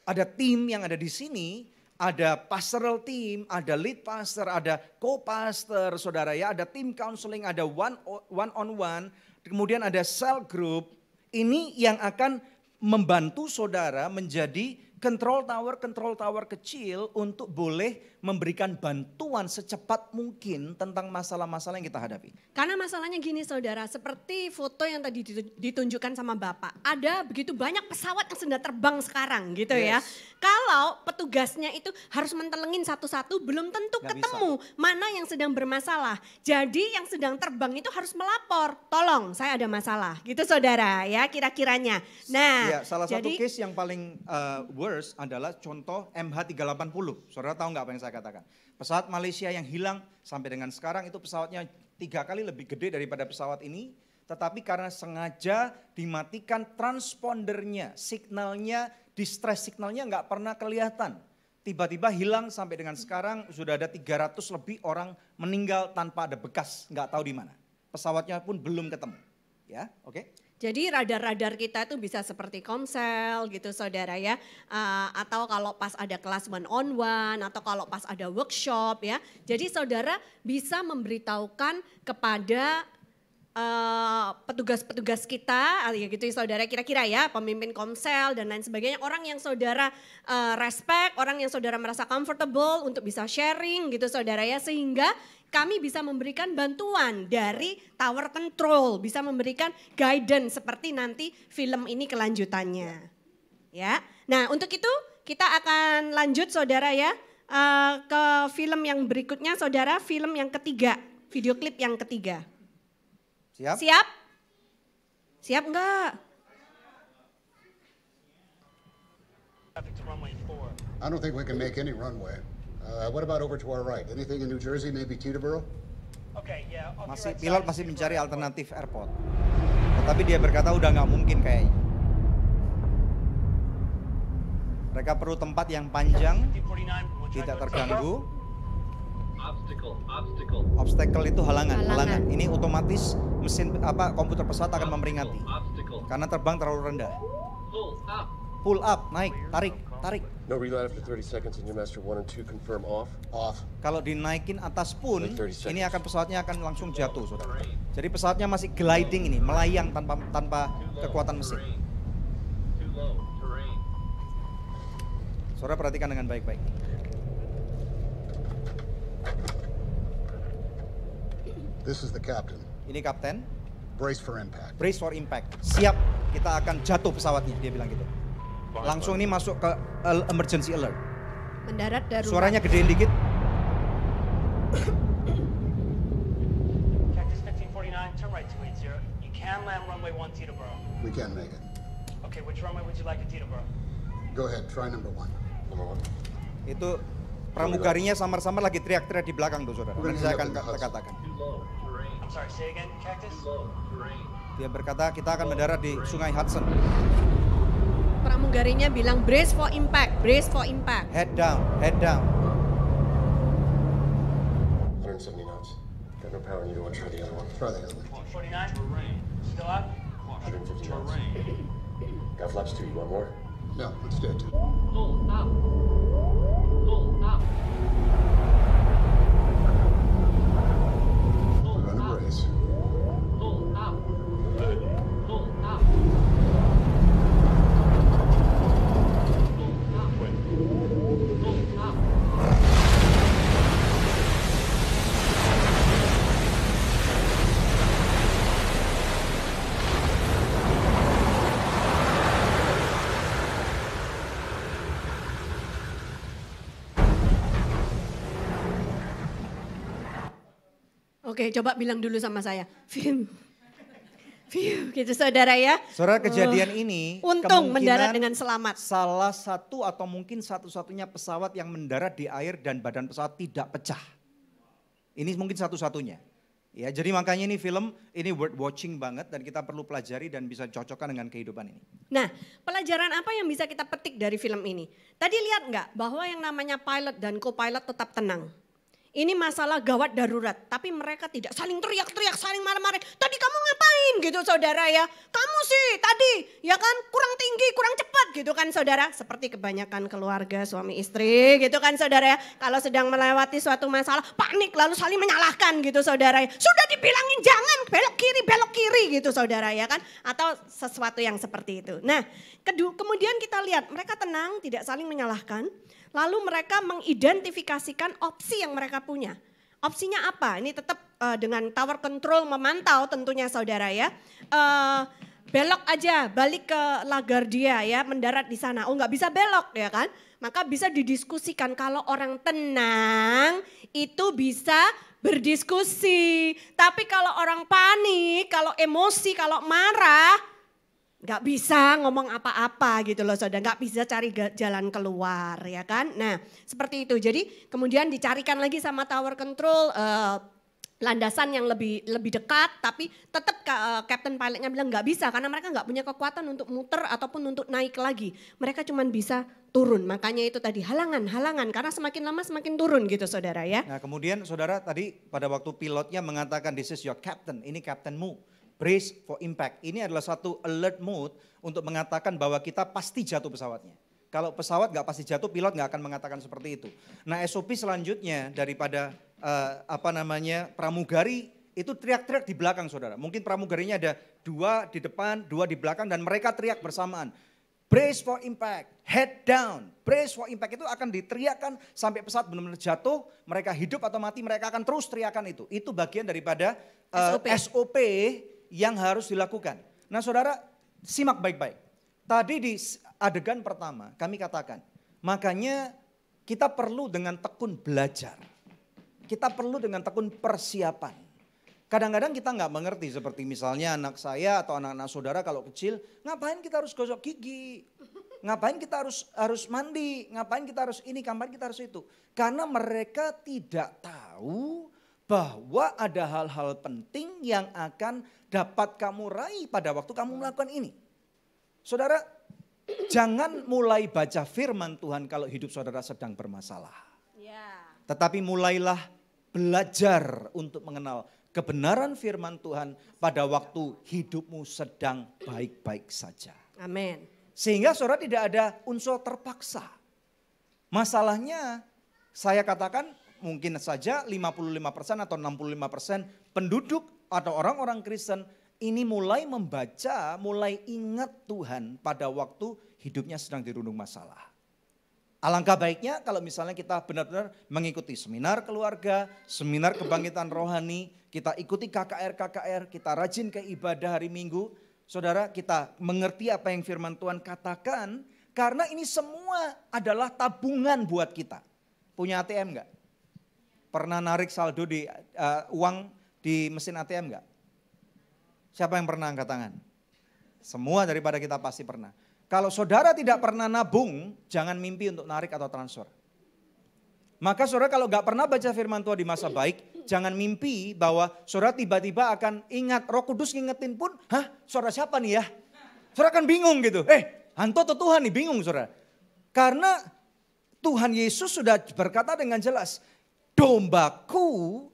Ada tim yang ada di sini, ada pastoral team, ada lead pastor, ada co-pastor, saudara ya, ada tim counseling, ada one on one, kemudian ada cell group. Ini yang akan membantu saudara menjadi control tower kecil untuk boleh memberikan bantuan secepat mungkin tentang masalah-masalah yang kita hadapi. Karena masalahnya gini saudara, seperti foto yang tadi ditunjukkan sama Bapak. Ada begitu banyak pesawat yang sedang terbang sekarang gitu ya. Kalau petugasnya itu harus mentelengin satu-satu belum tentu ketemu mana yang sedang bermasalah. Jadi yang sedang terbang itu harus melapor, tolong saya ada masalah gitu saudara ya kira-kiranya. Nah ya, salah satu case yang paling worst adalah contoh MH380. Saudara tahu nggak apa yang saya katakan? Pesawat Malaysia yang hilang sampai dengan sekarang itu pesawatnya 3 kali lebih gede daripada pesawat ini. Tetapi karena sengaja dimatikan transpondernya, signalnya, distress signalnya nggak pernah kelihatan. Tiba-tiba hilang sampai dengan sekarang sudah ada 300 lebih orang meninggal tanpa ada bekas, nggak tahu di mana. Pesawatnya pun belum ketemu. Ya, oke. Jadi radar-radar kita itu bisa seperti Komsel gitu saudara ya. Atau kalau pas ada kelas one on one atau kalau pas ada workshop ya. Jadi saudara bisa memberitahukan kepada petugas-petugas kita, ya gitu ya saudara kira-kira ya, pemimpin Komsel dan lain sebagainya. Orang yang saudara respect, orang yang saudara merasa comfortable untuk bisa sharing gitu saudara ya. Sehingga kami bisa memberikan bantuan dari tower control, bisa memberikan guidance seperti nanti film ini kelanjutannya. Ya, nah untuk itu kita akan lanjut saudara ya ke film yang berikutnya saudara, film yang ketiga, video klip yang ketiga. Siap? Siap? Siap enggak? I don't think we can make any runway. What about over to our right? Anything in New Jersey, maybe Teterboro? Okay, yeah. Pilot masih mencari alternatif airport. Tetapi dia berkata udah nggak mungkin kayaknya. Mereka perlu tempat yang panjang, tidak terganggu. Obstacle itu halangan. Ini otomatis mesin komputer pesawat akan memperingati. Karena terbang terlalu rendah. Pull up, naik, tarik. No reload after 30 seconds and Master 1 and 2 confirm off. Off. Kalau dinaikin atas pun, Like 30 seconds. ini pesawatnya akan langsung jatuh, saudara. Jadi pesawatnya masih gliding ini, melayang tanpa kekuatan mesin. Saudara perhatikan dengan baik-baik. This is the captain. Ini kapten, Brace for impact. brace for impact. Siap, kita akan jatuh pesawatnya, dia bilang gitu. Langsung ini masuk ke emergency alert. Mendarat darurat. Suaranya gedein dikit. Cactus 1549, turn right 280. You can land runway 1 Teterboro. We can make it. Okay, which runway would you like at Teterboro? Go ahead, try number 1. Number 1. Itu pramugarinya samar-samar lagi teriak-teriak di belakang tuh, saudara. Nanti saya akan katakan. I'm sorry, say again, Cactus? Dia berkata kita akan mendarat di Sungai Hudson. Pramugarinya bilang brace for impact, brace for impact. Head down, head down. 170 knots. Got no power in either one. Try the other one. Try the other one. 249? Still up? 150 knots. Got flaps 2. You want more? No, let's do it. We're gonna brace. Oke, coba bilang dulu sama saya. View. View, gitu saudara ya. Saudara, kejadian ini Untung kemungkinan mendarat dengan selamat. salah satu atau mungkin satu-satunya pesawat yang mendarat di air dan badan pesawat tidak pecah. Ini mungkin satu-satunya. Ya, jadi makanya ini film ini worth watching banget dan kita perlu pelajari dan bisa cocokkan dengan kehidupan ini. Nah, pelajaran apa yang bisa kita petik dari film ini? Tadi lihat nggak bahwa yang namanya pilot dan co-pilot tetap tenang. Ini masalah gawat darurat, tapi mereka tidak saling teriak-teriak, saling marah-marah. Tadi kamu ngapain gitu saudara ya? Kamu sih tadi ya kan kurang tinggi, kurang cepat gitu kan saudara. Seperti kebanyakan keluarga suami istri gitu kan saudara ya. Kalau sedang melewati suatu masalah panik lalu saling menyalahkan gitu saudara ya. Sudah dibilangin jangan belok kiri gitu saudara ya kan. Atau sesuatu yang seperti itu. Nah kemudian kita lihat mereka tenang tidak saling menyalahkan. Lalu mereka mengidentifikasikan opsi yang mereka punya. Opsinya apa? Ini tetap dengan tower control memantau tentunya saudara ya. Belok aja, balik ke LaGuardia ya, mendarat di sana. Oh nggak bisa belok ya kan? Maka bisa didiskusikan kalau orang tenang itu bisa berdiskusi. Tapi kalau orang panik, kalau emosi, kalau marah, nggak bisa ngomong apa-apa gitu loh saudara, nggak bisa cari jalan keluar ya kan. Nah seperti itu, jadi kemudian dicarikan lagi sama tower control landasan yang lebih dekat, tapi tetap captain pilotnya bilang nggak bisa karena mereka nggak punya kekuatan untuk muter ataupun untuk naik lagi. Mereka cuma bisa turun, makanya itu tadi halangan karena semakin lama semakin turun gitu saudara ya. Nah kemudian saudara tadi pada waktu pilotnya mengatakan this is your captain, ini kaptenmu. Brace for impact. Ini adalah satu alert mode untuk mengatakan bahwa kita pasti jatuh pesawatnya. Kalau pesawat nggak pasti jatuh, pilot nggak akan mengatakan seperti itu. Nah SOP selanjutnya daripada pramugari itu teriak-teriak di belakang saudara. Mungkin pramugarinya ada 2 di depan, 2 di belakang dan mereka teriak bersamaan. Brace for impact, head down, brace for impact itu akan diteriakkan sampai pesawat benar-benar jatuh, mereka hidup atau mati mereka akan terus teriakan itu. Itu bagian daripada SOP yang harus dilakukan. Nah saudara simak baik-baik. Tadi di adegan pertama kami katakan, makanya kita perlu dengan tekun belajar. Kita perlu dengan tekun persiapan. Kadang-kadang kita nggak mengerti seperti misalnya anak saya atau anak-anak saudara kalau kecil, ngapain kita harus gosok gigi? Ngapain kita harus mandi? Ngapain kita harus ini? Ngapain kita harus itu? Karena mereka tidak tahu bahwa ada hal-hal penting yang akan dapat kamu raih pada waktu kamu melakukan ini. Saudara, jangan mulai baca firman Tuhan kalau hidup saudara sedang bermasalah. Ya. Tetapi mulailah belajar untuk mengenal kebenaran firman Tuhan pada waktu hidupmu sedang baik-baik saja. Amin. Sehingga saudara tidak ada unsur terpaksa. Masalahnya saya katakan mungkin saja 55% atau 65% penduduk atau orang-orang Kristen ini mulai membaca, mulai ingat Tuhan pada waktu hidupnya sedang dirundung masalah. Alangkah baiknya kalau misalnya kita benar-benar mengikuti seminar keluarga, seminar kebangkitan rohani, kita ikuti KKR, kita rajin ke ibadah hari Minggu. Saudara, kita mengerti apa yang firman Tuhan katakan, karena ini semua adalah tabungan buat kita. Punya ATM enggak? Pernah narik saldo di uang di mesin ATM enggak? Siapa yang pernah angkat tangan? Semua daripada kita pasti pernah. Kalau saudara tidak pernah nabung, jangan mimpi untuk narik atau transfer. Maka saudara kalau gak pernah baca firman Tuhan di masa baik, jangan mimpi bahwa saudara tiba-tiba akan ingat, Roh Kudus ngingetin pun, saudara siapa nih ya? Saudara kan bingung gitu, hantu atau Tuhan nih, bingung saudara. Karena Tuhan Yesus sudah berkata dengan jelas, dombaku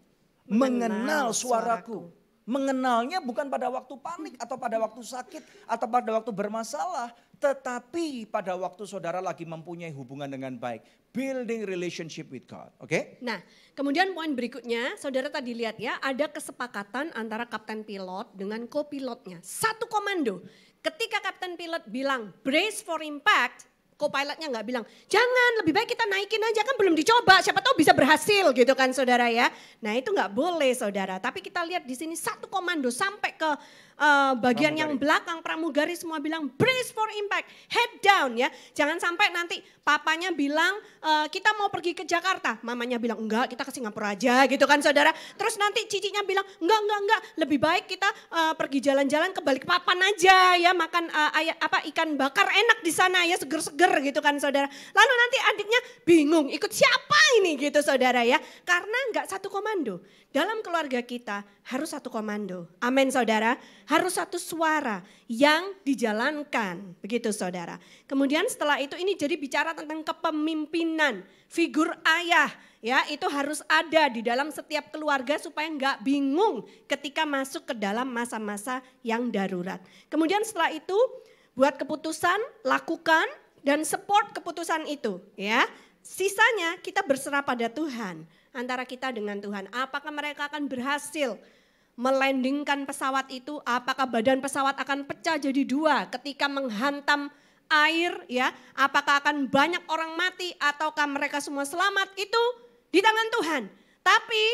mengenal suaraku. Mengenalnya bukan pada waktu panik atau pada waktu sakit atau pada waktu bermasalah. Tetapi pada waktu saudara lagi mempunyai hubungan dengan baik. Building relationship with God. Oke? Nah, kemudian poin berikutnya, saudara tadi lihat ya, ada kesepakatan antara kapten pilot dengan co-pilotnya. Satu komando. Ketika kapten pilot bilang brace for impact, co-pilotnya nggak bilang, jangan lebih baik kita naikin aja, kan belum dicoba, siapa tahu bisa berhasil gitu kan saudara ya. Nah itu nggak boleh saudara, tapi kita lihat di sini satu komando sampai ke bagian yang belakang pramugari semua bilang brace for impact, head down ya. Jangan sampai nanti papanya bilang kita mau pergi ke Jakarta, mamanya bilang enggak kita ke Singapura aja gitu kan saudara. Terus nanti cicinya bilang enggak, lebih baik kita pergi jalan-jalan ke Balikpapan aja ya, makan ikan bakar enak di sana ya, seger-seger gitu kan saudara. Lalu nanti adiknya bingung ikut siapa ini gitu saudara ya. Karena enggak satu komando. Dalam keluarga kita harus satu komando. Amin saudara. Harus satu suara yang dijalankan. Begitu saudara. Kemudian setelah itu ini jadi bicara tentang kepemimpinan. Figur ayah ya itu harus ada di dalam setiap keluarga supaya enggak bingung ketika masuk ke dalam masa-masa yang darurat. Kemudian setelah itu buat keputusan, lakukan dan support keputusan itu ya. Sisanya kita berserah pada Tuhan. Antara kita dengan Tuhan. Apakah mereka akan berhasil melandingkan pesawat itu? Apakah badan pesawat akan pecah jadi dua ketika menghantam air ya? Apakah akan banyak orang mati ataukah mereka semua selamat? Itu di tangan Tuhan. Tapi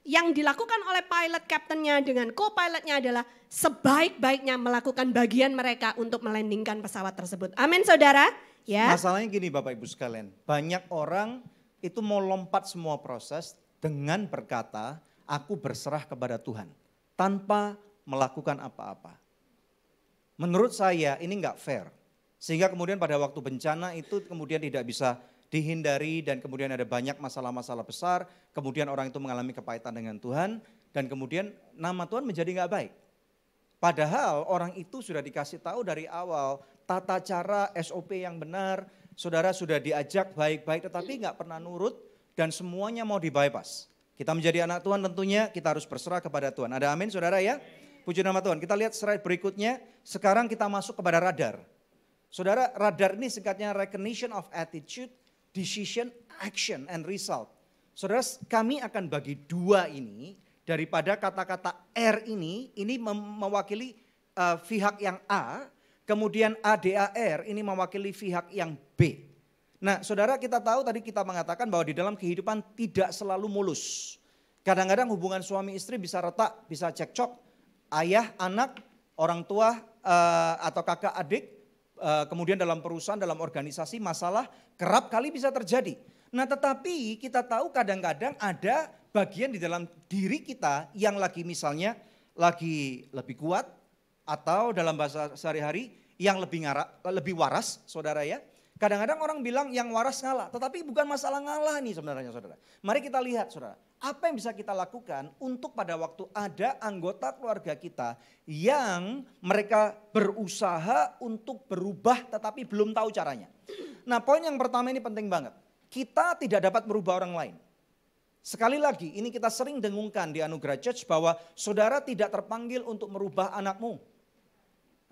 yang dilakukan oleh pilot kaptennya dengan co-pilotnya adalah sebaik-baiknya melakukan bagian mereka untuk melandingkan pesawat tersebut. Amin saudara. Ya. Masalahnya gini Bapak Ibu sekalian, banyak orang itu mau lompat semua proses dengan berkata, aku berserah kepada Tuhan tanpa melakukan apa-apa. Menurut saya ini enggak fair. Sehingga kemudian pada waktu bencana itu kemudian tidak bisa dihindari dan kemudian ada banyak masalah-masalah besar. Kemudian orang itu mengalami kepahitan dengan Tuhan dan kemudian nama Tuhan menjadi enggak baik. Padahal orang itu sudah dikasih tahu dari awal tata cara SOP yang benar. Saudara sudah diajak baik-baik tetapi enggak pernah nurut dan semuanya mau di-bypass. Kita menjadi anak Tuhan tentunya kita harus berserah kepada Tuhan. Ada amin saudara ya? Puji nama Tuhan. Kita lihat slide berikutnya. Sekarang kita masuk kepada radar. Saudara, radar ini singkatnya recognition of attitude, decision, action, and result. Saudara, kami akan bagi dua ini daripada kata-kata R ini mewakili pihak yang A. Kemudian ADAR ini mewakili pihak yang B. Nah saudara kita tahu tadi kita mengatakan bahwa di dalam kehidupan tidak selalu mulus. Kadang-kadang hubungan suami istri bisa retak, bisa cekcok. Ayah, anak, orang tua atau kakak adik. Kemudian dalam perusahaan, dalam organisasi masalah kerap kali bisa terjadi. Nah tetapi kita tahu kadang-kadang ada bagian di dalam diri kita yang lagi misalnya lagi lebih kuat. Atau dalam bahasa sehari-hari yang lebih waras saudara ya. Kadang-kadang orang bilang yang waras ngalah. Tetapi bukan masalah ngalah nih sebenarnya saudara. Mari kita lihat saudara. Apa yang bisa kita lakukan untuk pada waktu ada anggota keluarga kita yang mereka berusaha untuk berubah tetapi belum tahu caranya. Nah poin yang pertama ini penting banget. Kita tidak dapat merubah orang lain. Sekali lagi, ini kita sering dengungkan di Anugerah Church bahwa saudara tidak terpanggil untuk merubah anakmu.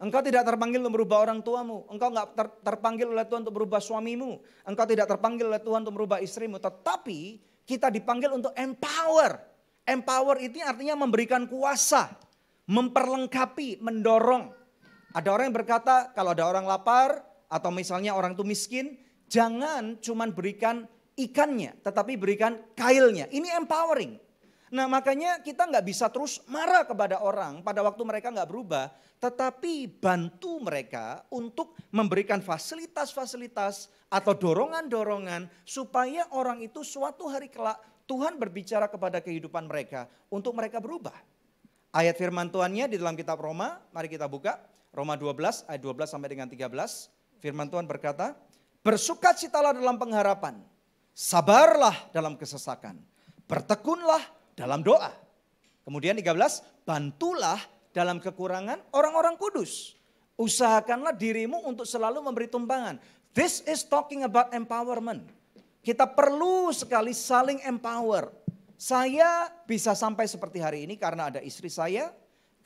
Engkau tidak terpanggil untuk merubah orang tuamu. Engkau nggak terpanggil oleh Tuhan untuk merubah suamimu. Engkau tidak terpanggil oleh Tuhan untuk merubah istrimu. Tetapi kita dipanggil untuk empower. Empower itu artinya memberikan kuasa, memperlengkapi, mendorong. Ada orang yang berkata kalau ada orang lapar atau misalnya orang itu miskin, jangan cuman berikan ikannya, tetapi berikan kailnya. Ini empowering. Nah makanya kita nggak bisa terus marah kepada orang pada waktu mereka nggak berubah, tetapi bantu mereka untuk memberikan fasilitas-fasilitas atau dorongan-dorongan supaya orang itu suatu hari kelak Tuhan berbicara kepada kehidupan mereka untuk mereka berubah. Ayat firman Tuhannya di dalam kitab Roma, mari kita buka. Roma 12 ayat 12 sampai dengan 13. Firman Tuhan berkata, bersukacitalah dalam pengharapan, sabarlah dalam kesesakan, bertekunlah dalam doa. Kemudian 13, bantulah dalam kekurangan orang-orang kudus. Usahakanlah dirimu untuk selalu memberi tumpangan. This is talking about empowerment. Kita perlu sekali saling empower. Saya bisa sampai seperti hari ini karena ada istri saya,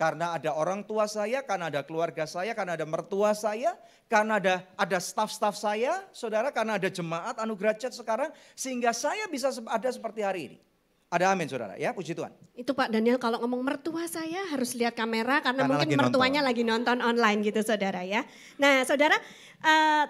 karena ada orang tua saya, karena ada keluarga saya, karena ada mertua saya, karena ada staf-staf saya, saudara, karena ada jemaat Anugerah Church sekarang, sehingga saya bisa ada seperti hari ini. Ada amin saudara ya, puji Tuhan. Itu Pak Daniel kalau ngomong mertua saya harus lihat kamera karena mungkin lagi mertuanya lagi nonton online gitu saudara ya. Nah saudara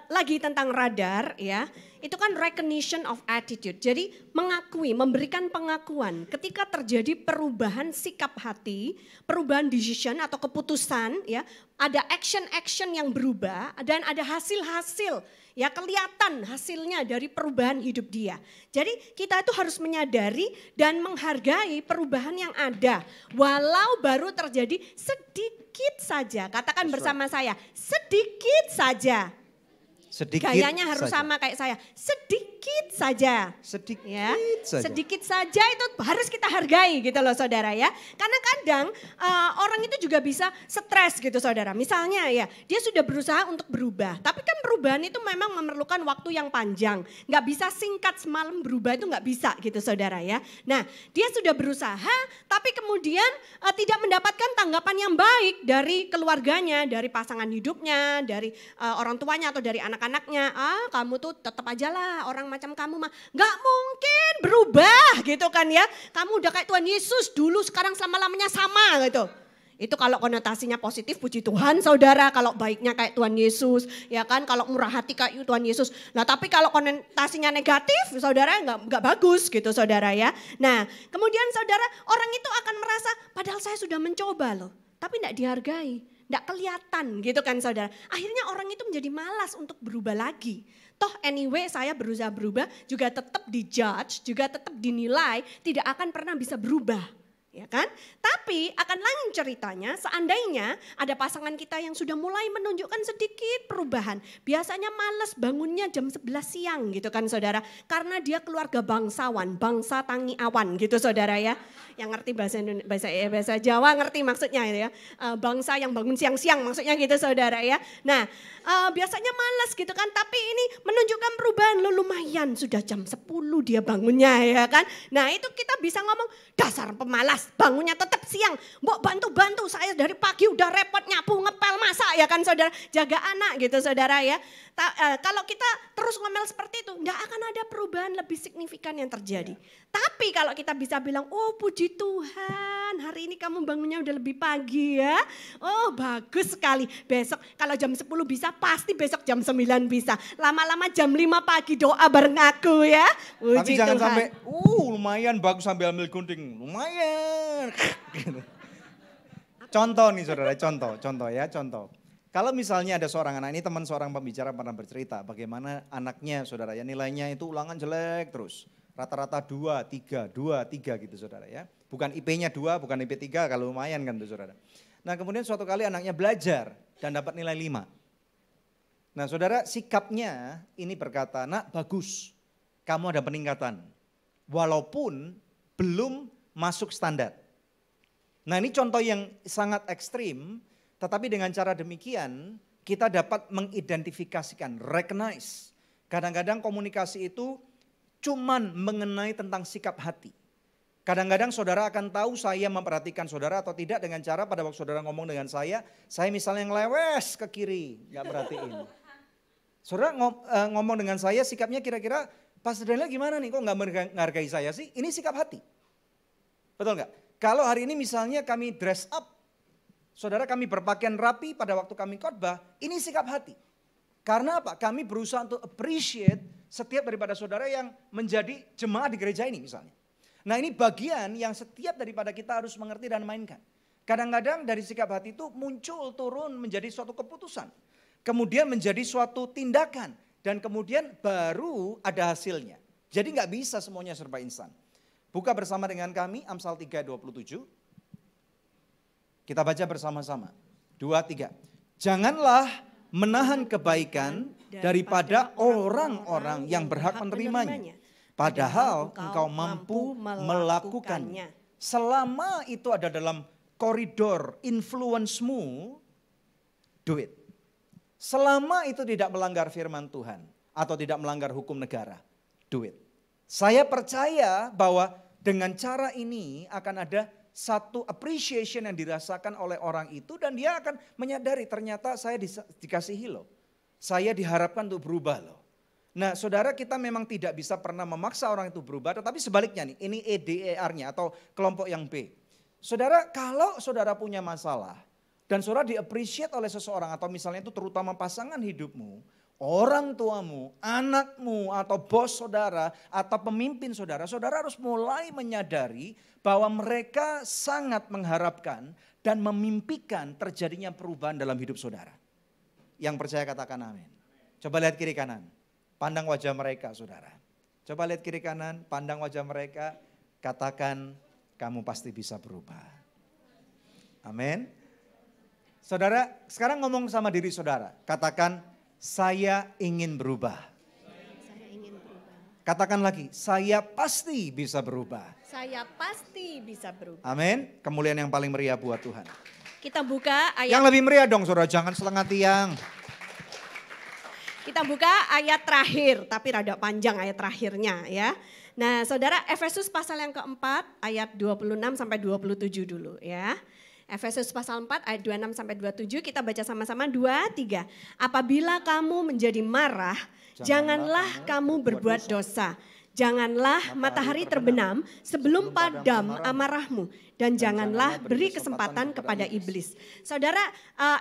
lagi tentang radar ya, itu kan recognition of attitude. Jadi mengakui, memberikan pengakuan ketika terjadi perubahan sikap hati, perubahan decision atau keputusan ya, ada action-action yang berubah dan ada hasil-hasil. Ya kelihatan hasilnya dari perubahan hidup dia. Jadi kita itu harus menyadari dan menghargai perubahan yang ada. Walau baru terjadi sedikit saja. Katakan bersama saya, sedikit saja. Sedikit Gayanya harus saja. sama kayak saya, sedikit saja. Sedikit Ya, saja. sedikit saja itu harus kita hargai gitu loh saudara ya. Karena kadang orang itu juga bisa stres gitu saudara. Misalnya ya dia sudah berusaha untuk berubah. Tapi kan perubahan itu memang memerlukan waktu yang panjang. Gak bisa singkat semalam berubah itu gak bisa gitu saudara ya. Nah dia sudah berusaha tapi kemudian tidak mendapatkan tanggapan yang baik dari keluarganya, dari pasangan hidupnya, dari orang tuanya atau dari anak-anaknya. Kamu tuh tetap aja lah orang macam kamu mah gak mungkin berubah gitu kan ya. Kamu udah kayak Tuhan Yesus dulu sekarang selama-lamanya sama gitu. Itu kalau konotasinya positif puji Tuhan saudara, kalau baiknya kayak Tuhan Yesus ya kan, kalau murah hati kayak Tuhan Yesus. Nah tapi kalau konotasinya negatif saudara nggak bagus gitu saudara ya. Nah kemudian saudara orang itu akan merasa padahal saya sudah mencoba loh tapi nggak dihargai, nggak kelihatan gitu kan saudara. Akhirnya orang itu menjadi malas untuk berubah lagi. Toh anyway saya berusaha berubah juga tetap dijudge, juga tetap dinilai, tidak akan pernah bisa berubah. Ya kan? Tapi akan lain ceritanya seandainya ada pasangan kita yang sudah mulai menunjukkan sedikit perubahan. Biasanya males bangunnya jam 11 siang gitu kan saudara. Karena dia keluarga bangsawan, bangsa tangi awan gitu saudara ya. Yang ngerti bahasa Jawa ngerti maksudnya ya. Bangsa yang bangun siang-siang maksudnya gitu saudara ya. Nah biasanya males gitu kan. Tapi ini menunjukkan perubahan lumayan sudah jam 10 dia bangunnya ya kan. Nah itu kita bisa ngomong dasar pemalas. Bangunnya tetap siang, mbok bantu-bantu saya dari pagi udah repot nyapu, ngepel, masak ya kan saudara, jaga anak gitu saudara ya. Kalau kita terus ngomel seperti itu, enggak akan ada perubahan lebih signifikan yang terjadi. Tapi kalau kita bisa bilang, oh puji Tuhan hari ini kamu bangunnya udah lebih pagi ya. Oh bagus sekali, besok kalau jam 10 bisa pasti besok jam 9 bisa. Lama-lama jam 5 pagi doa bareng aku ya. Puji Tapi jangan Tuhan. sampai, lumayan bagus sambil ambil gunting, lumayan. Contoh nih saudara, contoh ya. Kalau misalnya ada seorang anak, ini teman seorang pembicara pernah bercerita bagaimana anaknya saudara ya nilainya itu ulangan jelek terus. Rata-rata 2, 3 gitu saudara ya. Bukan IP-nya 2, bukan IP 3 kalau lumayan kan tuh saudara. Nah kemudian suatu kali anaknya belajar dan dapat nilai 5. Nah saudara sikapnya ini berkata, nak bagus kamu ada peningkatan. Walaupun belum masuk standar. Nah ini contoh yang sangat ekstrim, tetapi dengan cara demikian kita dapat mengidentifikasikan, recognize. Kadang-kadang komunikasi itu cuman mengenai tentang sikap hati. Kadang-kadang saudara akan tahu saya memperhatikan saudara atau tidak dengan cara pada waktu saudara ngomong dengan saya misalnya ngelewes ke kiri, gak perhatiin. Saudara ngomong dengan saya sikapnya kira-kira, Pastor Daniel gimana nih, kok gak menghargai saya sih? Ini sikap hati. Betul gak? Kalau hari ini misalnya kami dress up, saudara kami berpakaian rapi pada waktu kami khotbah, ini sikap hati. Karena apa? Kami berusaha untuk appreciate setiap daripada saudara yang menjadi jemaat di gereja ini misalnya. Nah ini bagian yang setiap daripada kita harus mengerti dan mainkan. Kadang-kadang dari sikap hati itu muncul turun menjadi suatu keputusan. Kemudian menjadi suatu tindakan. Dan kemudian baru ada hasilnya. Jadi nggak bisa semuanya serba instan. Buka bersama dengan kami Amsal 3:27. Kita baca bersama-sama. 2, 3. Janganlah menahan kebaikan daripada orang-orang yang berhak menerimanya. Padahal engkau mampu melakukannya. Selama itu ada dalam koridor influence-mu, do it. Selama itu tidak melanggar firman Tuhan atau tidak melanggar hukum negara, do it. Saya percaya bahwa dengan cara ini akan ada satu appreciation yang dirasakan oleh orang itu dan dia akan menyadari ternyata saya dikasihi loh. Saya diharapkan untuk berubah loh. Nah saudara, kita memang tidak bisa pernah memaksa orang itu berubah, tetapi sebaliknya nih, ini EDER-nya atau kelompok yang B. Saudara, kalau saudara punya masalah dan saudara di-appreciate oleh seseorang atau misalnya itu terutama pasangan hidupmu, orang tuamu, anakmu atau bos saudara atau pemimpin saudara, saudara harus mulai menyadari bahwa mereka sangat mengharapkan dan memimpikan terjadinya perubahan dalam hidup saudara. Yang percaya katakan amin. Coba lihat kiri kanan. Pandang wajah mereka saudara. Coba lihat kiri kanan, pandang wajah mereka, katakan kamu pasti bisa berubah. Amin. Saudara, sekarang ngomong sama diri saudara, katakan saya ingin berubah. Saya ingin berubah. Katakan lagi, saya pasti bisa berubah. Saya pasti bisa berubah. Amin. Kemuliaan yang paling meriah buat Tuhan. Kita buka ayat. Yang lebih meriah dong saudara, jangan setengah tiang. Kita buka ayat terakhir, tapi rada panjang ayat terakhirnya ya. Nah saudara, Efesus pasal yang keempat ayat 26 sampai 27 dulu ya. Efesus pasal 4 ayat 26 sampai 27 kita baca sama-sama 2, 3. Apabila kamu menjadi marah, janganlah kamu berbuat dosa. Janganlah matahari terbenam sebelum padam amarahmu. Dan janganlah beri kesempatan kepada iblis. Saudara,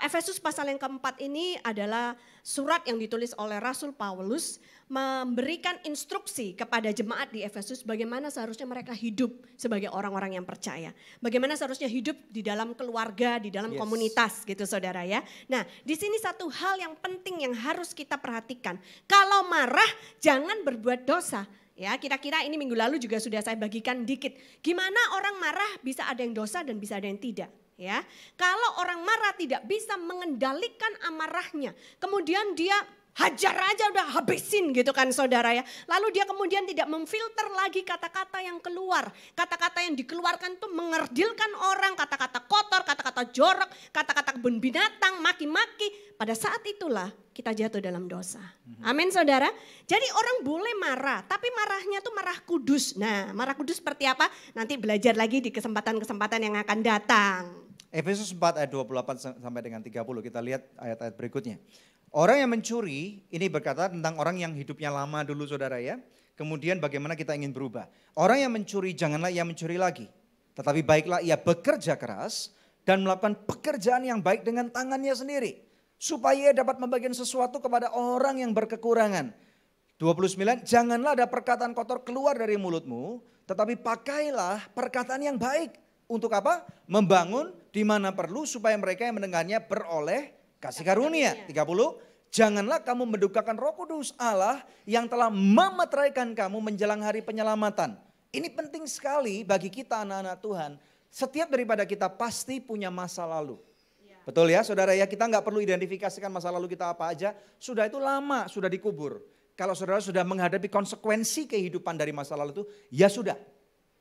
Efesus pasal yang keempat ini adalah surat yang ditulis oleh Rasul Paulus memberikan instruksi kepada jemaat di Efesus bagaimana seharusnya mereka hidup sebagai orang-orang yang percaya. Bagaimana seharusnya hidup di dalam keluarga, di dalam komunitas gitu saudara ya. Nah di sini satu hal yang penting yang harus kita perhatikan. Kalau marah jangan berbuat dosa. Ya, kira-kira ini minggu lalu juga sudah saya bagikan dikit. Gimana orang marah bisa ada yang dosa dan bisa ada yang tidak. Ya, kalau orang marah tidak bisa mengendalikan amarahnya, kemudian dia hajar aja udah habisin gitu kan saudara ya. Lalu dia kemudian tidak memfilter lagi kata-kata yang keluar. Kata-kata yang dikeluarkan tuh mengerdilkan orang, kata-kata kotor, kata-kata jorok, kata-kata kebun binatang, maki-maki. Pada saat itulah kita jatuh dalam dosa. Amin saudara. Jadi orang boleh marah, tapi marahnya tuh marah kudus. Nah marah kudus seperti apa? Nanti belajar lagi di kesempatan-kesempatan yang akan datang. Efesus 4 ayat 28 sampai dengan 30 kita lihat ayat-ayat berikutnya. Orang yang mencuri ini berkata tentang orang yang hidupnya lama dulu saudara ya. Kemudian bagaimana kita ingin berubah. Orang yang mencuri janganlah ia mencuri lagi. Tetapi baiklah ia bekerja keras dan melakukan pekerjaan yang baik dengan tangannya sendiri. Supaya ia dapat membagikan sesuatu kepada orang yang berkekurangan. 29, janganlah ada perkataan kotor keluar dari mulutmu. Tetapi pakailah perkataan yang baik. Untuk apa? Membangun di mana perlu supaya mereka yang mendengarnya beroleh kasih karunia. 30, janganlah kamu mendukakan Roh Kudus Allah yang telah memeteraikan kamu menjelang hari penyelamatan. Ini penting sekali bagi kita anak-anak Tuhan. Setiap daripada kita pasti punya masa lalu. Betul ya saudara ya, kita nggak perlu identifikasikan masa lalu kita apa aja. Sudah itu lama, sudah dikubur. Kalau saudara sudah menghadapi konsekuensi kehidupan dari masa lalu itu, ya sudah.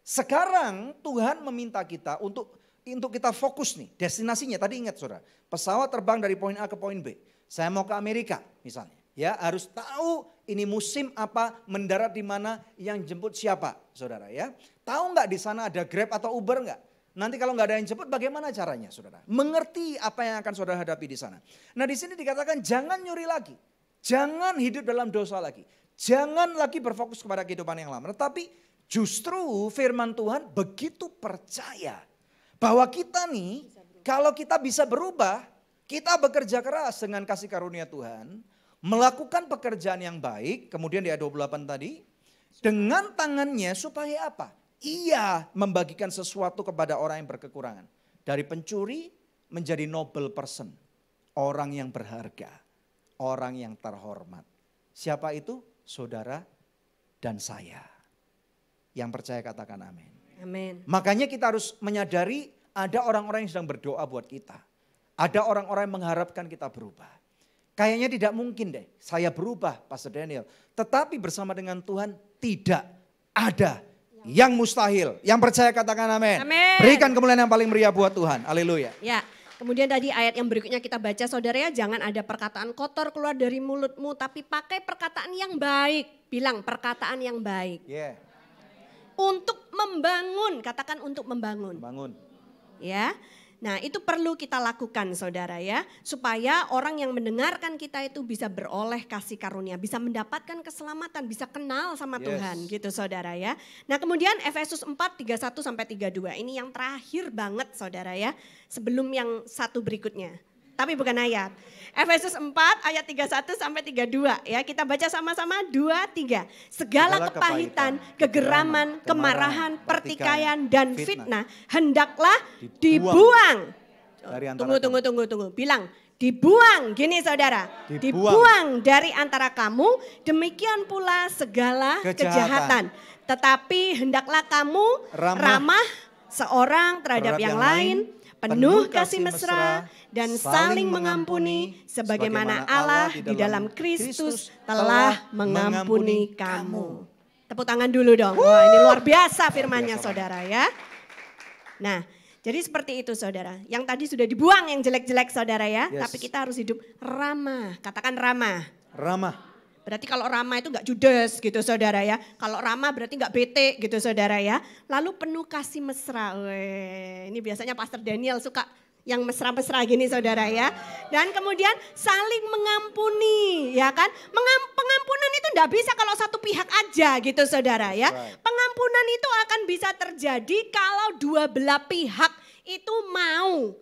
Sekarang Tuhan meminta kita untuk kita fokus nih, destinasinya. Tadi ingat saudara, pesawat terbang dari poin A ke poin B. Saya mau ke Amerika misalnya. Ya, harus tahu ini musim apa, mendarat di mana, yang jemput siapa, saudara ya. Tahu nggak di sana ada Grab atau Uber nggak? Nanti kalau nggak ada yang jemput bagaimana caranya, saudara? Mengerti apa yang akan saudara hadapi di sana. Nah di sini dikatakan jangan nyuri lagi, jangan hidup dalam dosa lagi, jangan lagi berfokus kepada kehidupan yang lama. Tetapi justru firman Tuhan begitu percaya bahwa kita nih, kalau kita bisa berubah, kita bekerja keras dengan kasih karunia Tuhan, melakukan pekerjaan yang baik, kemudian di ayat 28 tadi, dengan tangannya supaya apa? Ia membagikan sesuatu kepada orang yang berkekurangan. Dari pencuri menjadi noble person, orang yang berharga, orang yang terhormat. Siapa itu? Saudara dan saya. Yang percaya katakan amin. Amin. Makanya kita harus menyadari ada orang-orang yang sedang berdoa buat kita. Ada orang-orang yang mengharapkan kita berubah. Kayaknya tidak mungkin deh saya berubah, Pastor Daniel. Tetapi bersama dengan Tuhan tidak ada yang mustahil. Yang percaya katakan amin. Amin. Berikan kemuliaan yang paling meriah buat Tuhan. Haleluya. Ya, kemudian tadi ayat yang berikutnya kita baca saudara ya, jangan ada perkataan kotor keluar dari mulutmu, tapi pakai perkataan yang baik. Bilang perkataan yang baik. Yeah. Untuk membangun, katakan untuk membangun. Bangun. Ya. Nah, itu perlu kita lakukan saudara ya, supaya orang yang mendengarkan kita itu bisa beroleh kasih karunia, bisa mendapatkan keselamatan, bisa kenal sama Tuhan gitu saudara ya. Nah, kemudian Efesus 4 31 sampai 32. Ini yang terakhir banget saudara ya, sebelum yang satu berikutnya. Tapi bukan ayat. Efesus 4 ayat 31 sampai 32 ya. Kita baca sama-sama 2 3. Segala kepahitan, kegeraman, kemarahan, pertikaian dan fitnah hendaklah dibuang. Tunggu. Bilang dibuang. Gini saudara. Dibuang dari antara kamu. Demikian pula segala kejahatan. Tetapi hendaklah kamu ramah seorang terhadap yang lain, penuh kasih mesra dan saling mengampuni sebagaimana Allah di dalam Kristus telah mengampuni kamu. Tepuk tangan dulu dong. Wah, ini luar biasa firman-Nya saudara ya. Nah, jadi seperti itu saudara. Yang tadi sudah dibuang yang jelek-jelek saudara ya. Tapi kita harus hidup ramah. Katakan ramah. Ramah. Berarti kalau ramah itu gak judes gitu saudara ya. Kalau ramah berarti gak bete gitu saudara ya. Lalu penuh kasih mesra. Weh, ini biasanya Pastor Daniel suka yang mesra-mesra gini saudara ya. Dan kemudian saling mengampuni ya kan. Pengampunan itu gak bisa kalau satu pihak aja gitu saudara ya. Pengampunan itu akan bisa terjadi kalau dua belah pihak itu mau.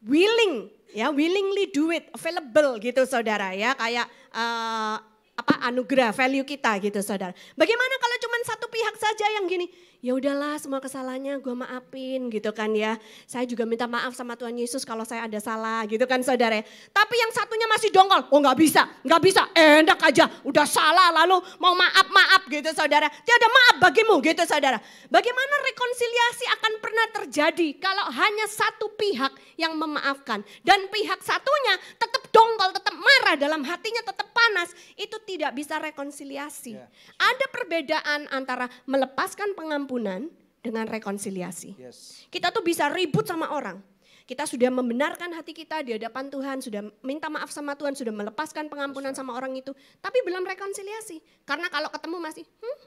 Willingly do it, available gitu saudara ya. Kayak anugerah, value kita gitu saudara. Bagaimana kalau cuma satu pihak saja yang gini, ya udahlah semua kesalahannya gue maafin gitu kan ya. Saya juga minta maaf sama Tuhan Yesus kalau saya ada salah gitu kan saudara. Tapi yang satunya masih dongkol, oh nggak bisa, enak aja, udah salah lalu mau maaf gitu saudara. Tiada maaf bagimu gitu saudara. Bagaimana rekonsiliasi akan pernah terjadi kalau hanya satu pihak yang memaafkan dan pihak satunya tetap dongkol, tetap marah, dalam hatinya tetap panas, itu tidak bisa rekonsiliasi. Ada perbedaan antara melepaskan pengampunan dengan rekonsiliasi. Kita tuh bisa ribut sama orang. Kita sudah membenarkan hati kita di hadapan Tuhan, sudah minta maaf sama Tuhan, sudah melepaskan pengampunan sama orang itu. Tapi belum rekonsiliasi. Karena kalau ketemu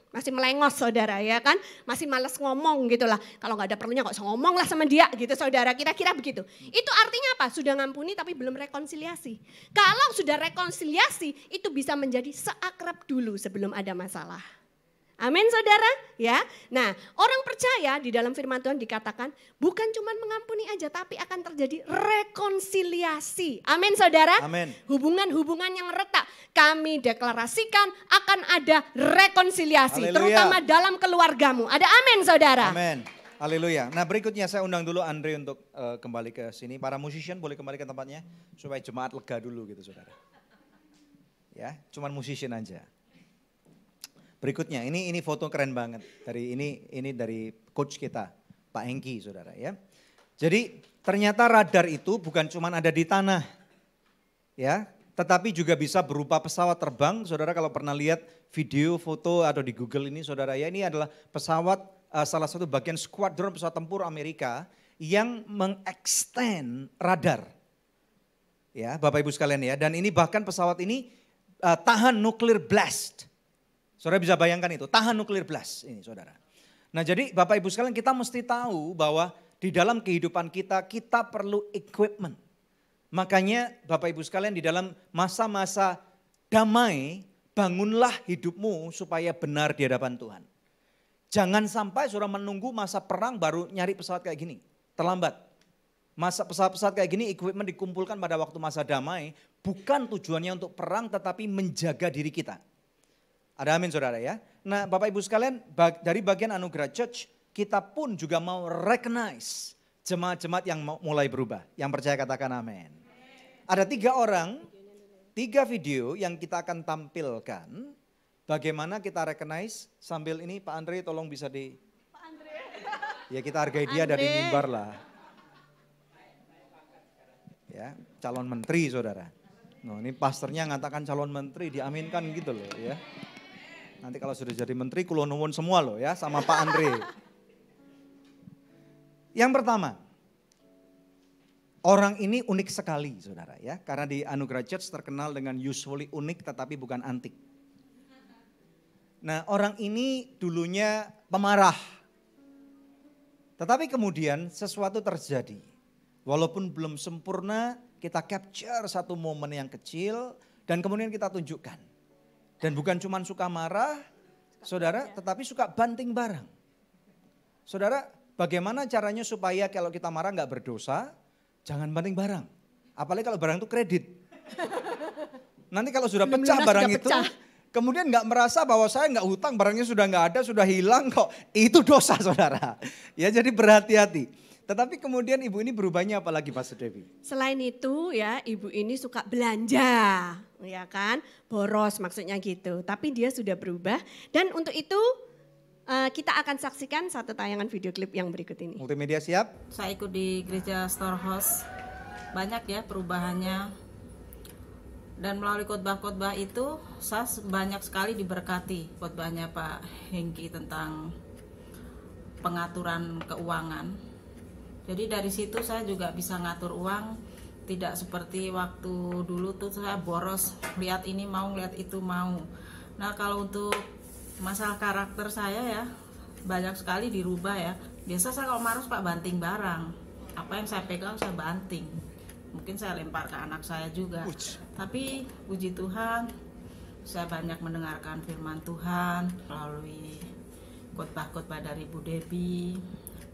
masih melengos saudara ya kan. Masih males ngomong gitu lah. Kalau gak ada perlunya kok ngomong lah sama dia gitu saudara. Kira-kira begitu. Itu artinya apa? Sudah ngampuni tapi belum rekonsiliasi. Kalau sudah rekonsiliasi itu bisa menjadi seakrab dulu sebelum ada masalah. Amin saudara ya. Nah orang percaya di dalam firman Tuhan dikatakan bukan cuma mengampuni aja tapi akan terjadi rekonsiliasi. Amin saudara. Amin. Hubungan-hubungan yang retak kami deklarasikan akan ada rekonsiliasi. Haleluya. Terutama dalam keluargamu. Ada amin saudara. Amin. Haleluya. Nah berikutnya saya undang dulu Andre untuk kembali ke sini. Para musician boleh kembali ke tempatnya supaya jemaat lega dulu gitu saudara. Ya, cuman musician aja. Berikutnya, ini foto keren banget. Ini dari coach kita, Pak Hengki saudara ya. Jadi ternyata radar itu bukan cuma ada di tanah. Ya, tetapi juga bisa berupa pesawat terbang. Saudara kalau pernah lihat video, foto atau di Google ini saudara ya, ini adalah pesawat salah satu bagian skuadron pesawat tempur Amerika yang mengextend radar. Ya, Bapak Ibu sekalian ya, dan ini bahkan pesawat ini tahan nuclear blast. Saudara bisa bayangkan itu, tahan nuclear blast ini saudara. Nah jadi Bapak Ibu sekalian kita mesti tahu bahwa di dalam kehidupan kita perlu equipment. Makanya Bapak Ibu sekalian di dalam masa-masa damai, bangunlah hidupmu supaya benar di hadapan Tuhan. Jangan sampai saudara menunggu masa perang baru nyari pesawat kayak gini, terlambat. Masa pesawat-pesawat kayak gini equipment dikumpulkan pada waktu masa damai, bukan tujuannya untuk perang tetapi menjaga diri kita. Ada amin saudara ya. Nah Bapak Ibu sekalian dari bagian Anugerah Church kita pun juga mau recognize jemaat-jemaat yang mulai berubah. Yang percaya katakan amin. Ada 3 orang, 3 video yang kita akan tampilkan. Bagaimana kita recognize sambil ini Pak Andre tolong bisa di... Pak Andre. Ya kita hargai dia dari mimbar lah. Ya, calon menteri saudara. Nah, ini pastornya ngatakan calon menteri diaminkan gitu loh ya. Nanti kalau sudah jadi menteri kulo nuwun semua loh ya sama Pak Andre. Yang pertama, orang ini unik sekali saudara ya. Karena di Anugerah Church terkenal dengan usually unik tetapi bukan antik. Nah orang ini dulunya pemarah. Tetapi kemudian sesuatu terjadi. Walaupun belum sempurna, kita capture satu momen yang kecil dan kemudian kita tunjukkan. Dan bukan cuma suka marah, saudara, tetapi suka banting barang. Saudara, bagaimana caranya supaya kalau kita marah nggak berdosa, jangan banting barang. Apalagi kalau barang itu kredit. Nanti kalau sudah pecah barang itu, kemudian nggak merasa bahwa saya nggak hutang, barangnya sudah nggak ada, sudah hilang kok. Itu dosa saudara. Ya jadi berhati-hati. Tetapi kemudian ibu ini berubahnya apalagi Pastor Devi? Selain itu ya ibu ini suka belanja, ya kan, boros maksudnya gitu. Tapi dia sudah berubah dan untuk itu kita akan saksikan satu tayangan video klip yang berikut ini. Multimedia siap? Saya ikut di gereja Storehouse, banyak ya perubahannya. Dan melalui khotbah-khotbah itu saya banyak sekali diberkati khotbahnya Pak Hengki tentang pengaturan keuangan. Jadi dari situ saya juga bisa ngatur uang, tidak seperti waktu dulu tuh saya boros, lihat ini mau, lihat itu mau. Nah kalau untuk masalah karakter saya ya, banyak sekali dirubah ya. Biasa saya kalau marah suka banting barang, apa yang saya pegang saya banting. Mungkin saya lempar ke anak saya juga. Tapi puji Tuhan, saya banyak mendengarkan firman Tuhan melalui khotbah-khotbah dari Bu Debbie,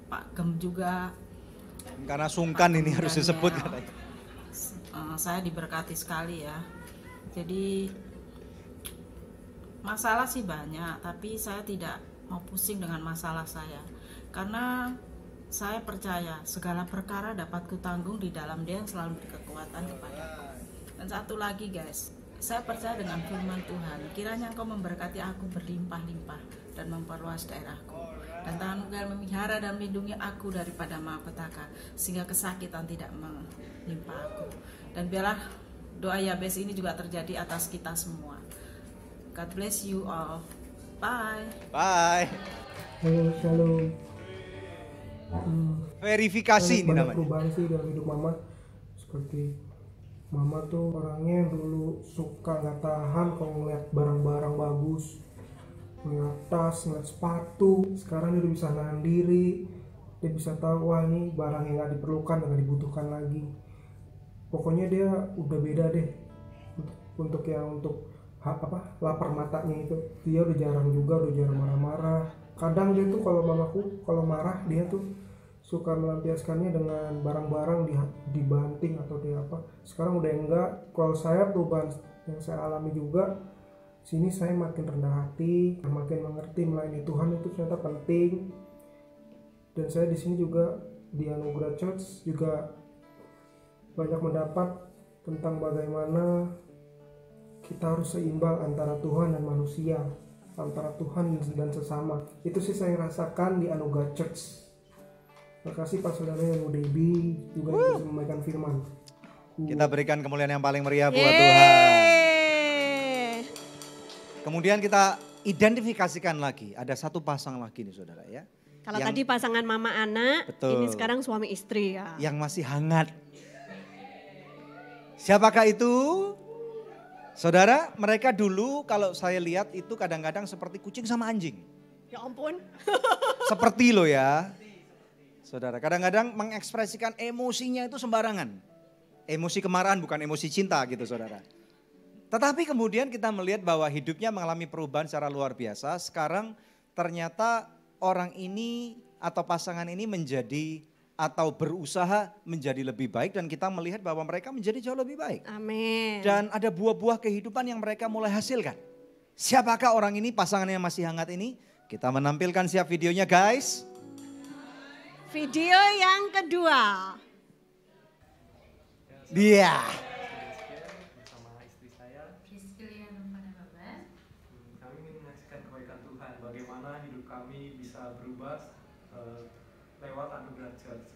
Pak Gem juga. Karena sungkan ini harus disebut katanya. Saya diberkati sekali ya. Jadi masalah sih banyak, tapi saya tidak mau pusing dengan masalah saya. Karena saya percaya segala perkara dapat kutanggung di dalam Dia yang selalu beri kekuatan kepadaku. Dan satu lagi guys, saya percaya dengan firman Tuhan. Kiranya Engkau memberkati aku berlimpah-limpah dan memperluas daerahku. Dan tangan-Mu memelihara dan melindungi aku daripada malapetaka, sehingga kesakitan tidak menimpa aku. Dan biarlah doa Yabes ini juga terjadi atas kita semua. God bless you all. Bye. Bye. Halo, shalom. Verifikasi ini namanya. Perubahan sih dalam hidup mama. Seperti mama tuh orangnya yang dulu suka nggak tahan kalau ngeliat barang-barang bagus, ngeliat tas, ngeliat sepatu. Sekarang dia udah bisa nahan diri, dia bisa tahu wah ini barang yang nggak diperlukan, nggak dibutuhkan lagi. Pokoknya dia udah beda deh untuk yang untuk lapar matanya itu. Dia udah jarang marah-marah. Kadang dia tuh kalau mamaku kalau marah dia tuh suka melampiaskannya dengan barang-barang dibanting atau dia apa. Sekarang udah enggak. Kalau saya perubahan yang saya alami juga, sini saya makin rendah hati, makin mengerti melayani Tuhan itu ternyata penting. Dan saya di sini juga di Anugerah Church juga banyak mendapat tentang bagaimana kita harus seimbang antara Tuhan dan manusia, antara Tuhan dan sesama. Itu sih saya rasakan di Anugerah Church. Terima kasih Pak Saudara yang Bu Debbie juga yang bisa memainkan firman. Kita berikan kemuliaan yang paling meriah buat Tuhan. Kemudian kita identifikasikan lagi, ada satu pasang lagi nih saudara ya. Kalau tadi pasangan mama anak, betul, ini sekarang suami istri ya. Yang masih hangat. Siapakah itu? Saudara, mereka dulu kalau saya lihat itu kadang-kadang seperti kucing sama anjing. Ya ampun. Seperti lo ya. Saudara, kadang-kadang mengekspresikan emosinya itu sembarangan. Emosi kemarahan bukan emosi cinta gitu saudara. Tetapi kemudian kita melihat bahwa hidupnya mengalami perubahan secara luar biasa. Sekarang ternyata orang ini atau pasangan ini menjadi atau berusaha menjadi lebih baik dan kita melihat bahwa mereka menjadi jauh lebih baik. Amin. Dan ada buah-buah kehidupan yang mereka mulai hasilkan. Siapakah orang ini, pasangan yang masih hangat ini? Kita menampilkan siap videonya guys. Video yang kedua. Dia. Bersama istri saya. Kami ingin menyaksikan kebaikan Tuhan. Bagaimana hidup kami bisa berubah lewat anugerah church.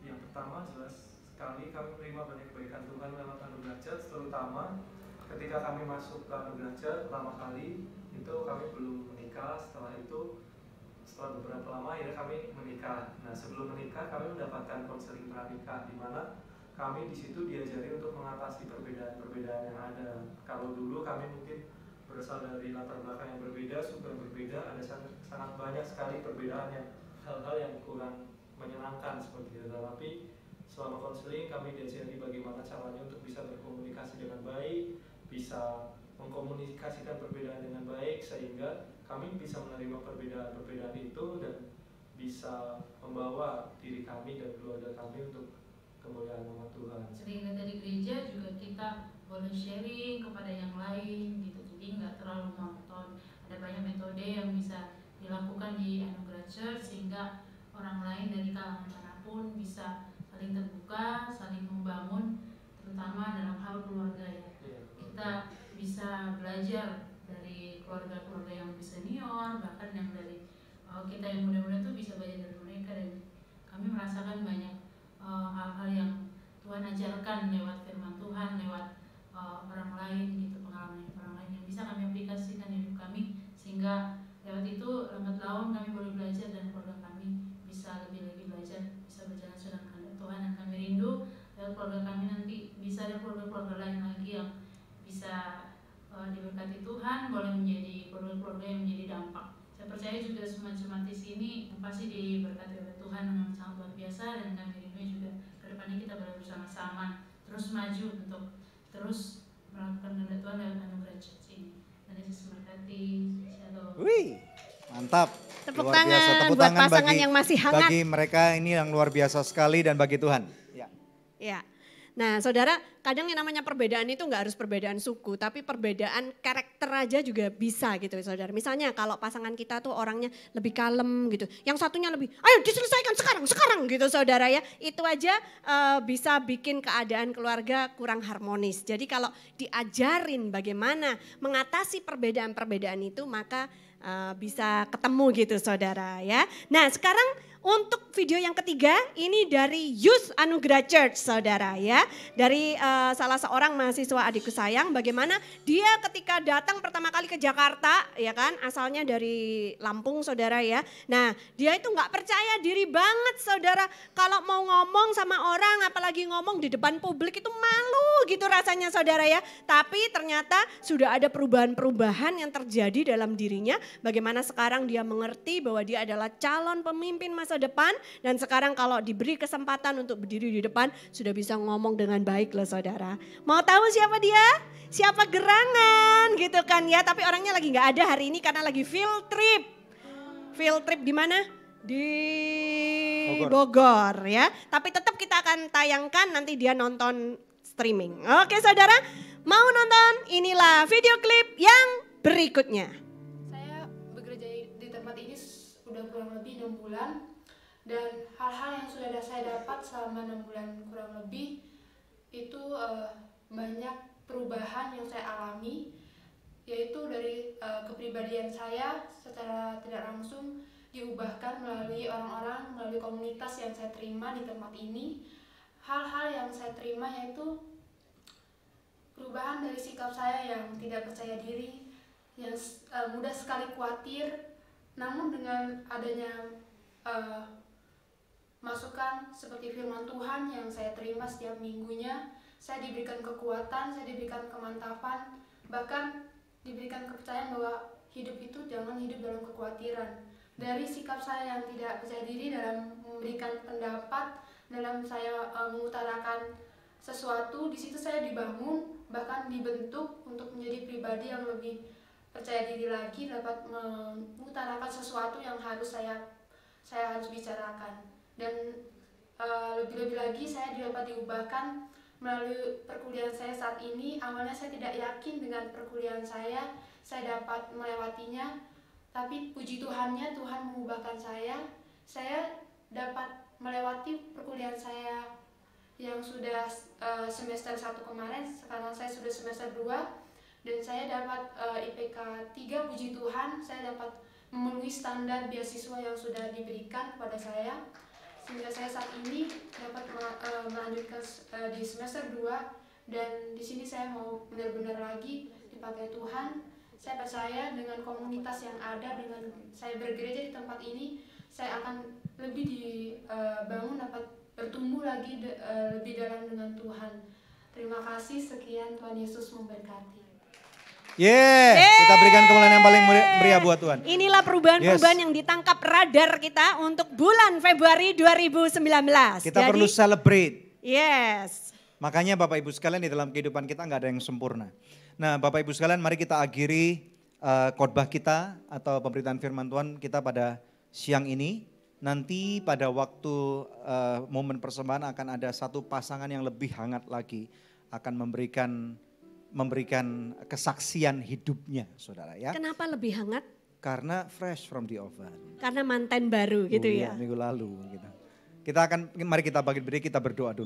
Yang pertama jelas sekali kami menerima banyak kebaikan Tuhan lewat anugerah church, terutama ketika kami masuk ke anugerah church pertama kali itu kami belum menikah. Setelah beberapa lama akhirnya kami menikah. Nah sebelum menikah kami mendapatkan konseling pranikah di mana kami di situ diajari untuk mengatasi perbedaan-perbedaan yang ada. Kalau dulu kami mungkin berasal dari latar belakang yang berbeda, suku yang berbeda, ada sangat banyak sekali perbedaan yang hal-hal yang kurang menyenangkan seperti itu. Tapi selama konseling kami diajari bagaimana caranya untuk bisa berkomunikasi dengan baik, bisa mengkomunikasikan perbedaan dengan baik sehingga kami bisa menerima perbedaan-perbedaan itu dan bisa membawa diri kami dan keluarga kami untuk kemuliaan nama Tuhan. Sehingga dari gereja juga kita boleh sharing kepada yang lain gitu, jadi nggak terlalu monoton. Ada banyak metode yang bisa dilakukan di Anugerah Church sehingga orang lain dari kalangan manapun bisa saling terbuka, saling membangun, terutama dalam hal keluarga ya. Kita bisa belajar dari keluarga-keluarga yang lebih senior, bahkan yang dari kita yang muda-muda tuh bisa belajar dari mereka, dan kami merasakan banyak hal-hal yang Tuhan ajarkan lewat firman Tuhan, lewat orang lain gitu, pengalaman orang lain yang bisa kami aplikasikan di hidup kami, sehingga lewat itu lambat laun kami boleh belajar dan keluarga kami bisa lebih lagi belajar, bisa berjalan sesuai dengan kehendak Tuhan. Dan kami rindu lewat keluarga kami nanti bisa ada keluarga-keluarga lain lagi yang bisa diberkati Tuhan, boleh menjadi keluarga-keluarga yang menjadi dampak. Saya percaya juga semua jemaat di sini pasti diberkati oleh Tuhan dengan sangat luar biasa, dan kami rindu juga ke depannya kita boleh bersama-sama terus maju untuk terus melakukan kehendak Tuhan lewat anugerah church ini. Dan Yesus memberkati. Shalom. Wih, mantap. Tepuk Luar tangan biasa. Tepuk buat tangan pasangan bagi, yang masih hangat. bagi mereka ini yang luar biasa sekali dan bagi Tuhan. Ya. Ya. Nah saudara, kadang yang namanya perbedaan itu nggak harus perbedaan suku, tapi perbedaan karakter aja juga bisa gitu saudara. Misalnya kalau pasangan kita tuh orangnya lebih kalem gitu, yang satunya lebih, ayo diselesaikan sekarang gitu saudara ya. Itu aja bisa bikin keadaan keluarga kurang harmonis. Jadi kalau diajarin bagaimana mengatasi perbedaan-perbedaan itu, maka bisa ketemu gitu saudara ya. Nah sekarang untuk video yang ketiga ini dari Youth Anugerah Church saudara ya. Dari salah seorang mahasiswa adikku sayang, bagaimana dia ketika datang pertama kali ke Jakarta ya kan, asalnya dari Lampung saudara ya. Nah dia itu nggak percaya diri banget saudara, kalau mau ngomong sama orang apalagi ngomong di depan publik itu malu gitu rasanya saudara ya. Tapi ternyata sudah ada perubahan-perubahan yang terjadi dalam dirinya, bagaimana sekarang dia mengerti bahwa dia adalah calon pemimpin masa depan, dan sekarang kalau diberi kesempatan untuk berdiri di depan sudah bisa ngomong dengan baik loh saudara. Mau tahu siapa dia? Siapa gerangan gitu kan ya, tapi orangnya lagi nggak ada hari ini karena lagi field trip. Field trip di mana? Di Bogor ya. Tapi tetap kita akan tayangkan nanti dia nonton streaming. Oke saudara, mau nonton? Inilah video klip yang berikutnya. Saya bekerja di tempat ini udah kurang lebih 6 bulan. Dan hal-hal yang sudah saya dapat selama 6 bulan kurang lebih itu banyak perubahan yang saya alami, yaitu dari kepribadian saya secara tidak langsung diubahkan melalui orang-orang, melalui komunitas yang saya terima di tempat ini. Hal-hal yang saya terima yaitu perubahan dari sikap saya yang tidak percaya diri, yang mudah sekali khawatir, namun dengan adanya masukan seperti firman Tuhan yang saya terima setiap minggunya, saya diberikan kekuatan, saya diberikan kemantapan Bahkan diberikan kepercayaan bahwa hidup itu jangan hidup dalam kekhawatiran. Dari sikap saya yang tidak percaya diri dalam memberikan pendapat, dalam saya mengutarakan sesuatu, di situ saya dibangun, bahkan dibentuk untuk menjadi pribadi yang lebih percaya diri lagi, dapat mengutarakan sesuatu yang harus saya harus bicarakan. Dan lebih-lebih lagi saya dapat diubahkan melalui perkuliahan saya saat ini. Awalnya saya tidak yakin dengan perkuliahan saya dapat melewatinya, tapi puji Tuhannya Tuhan mengubahkan saya dapat melewati perkuliahan saya yang sudah semester 1 kemarin. Sekarang saya sudah semester 2 dan saya dapat IPK 3, puji Tuhan. Saya dapat memenuhi standar beasiswa yang sudah diberikan kepada saya, sehingga saya saat ini dapat melanjutkan di semester 2. Dan di sini saya mau benar-benar lagi dipakai Tuhan. Saya percaya dengan komunitas yang ada, dengan saya bergereja di tempat ini, saya akan lebih dibangun, dapat bertumbuh lagi lebih dalam dengan Tuhan. Terima kasih, sekian, Tuhan Yesus memberkati. Kita berikan kemuliaan yang paling meriah buat Tuhan. Inilah perubahan-perubahan yang ditangkap radar kita untuk bulan Februari 2019. Kita perlu celebrate. Yes. Makanya Bapak Ibu sekalian, di dalam kehidupan kita nggak ada yang sempurna. Nah Bapak Ibu sekalian, mari kita akhiri khotbah kita atau pemberitaan firman Tuhan kita pada siang ini. Nanti pada waktu momen persembahan akan ada satu pasangan yang lebih hangat lagi, akan memberikan kesaksian hidupnya, saudara ya. Kenapa lebih hangat? Karena fresh from the oven. Karena mantan baru gitu ya. Minggu lalu gitu. Mari kita bagi berdiri, kita berdoa dulu.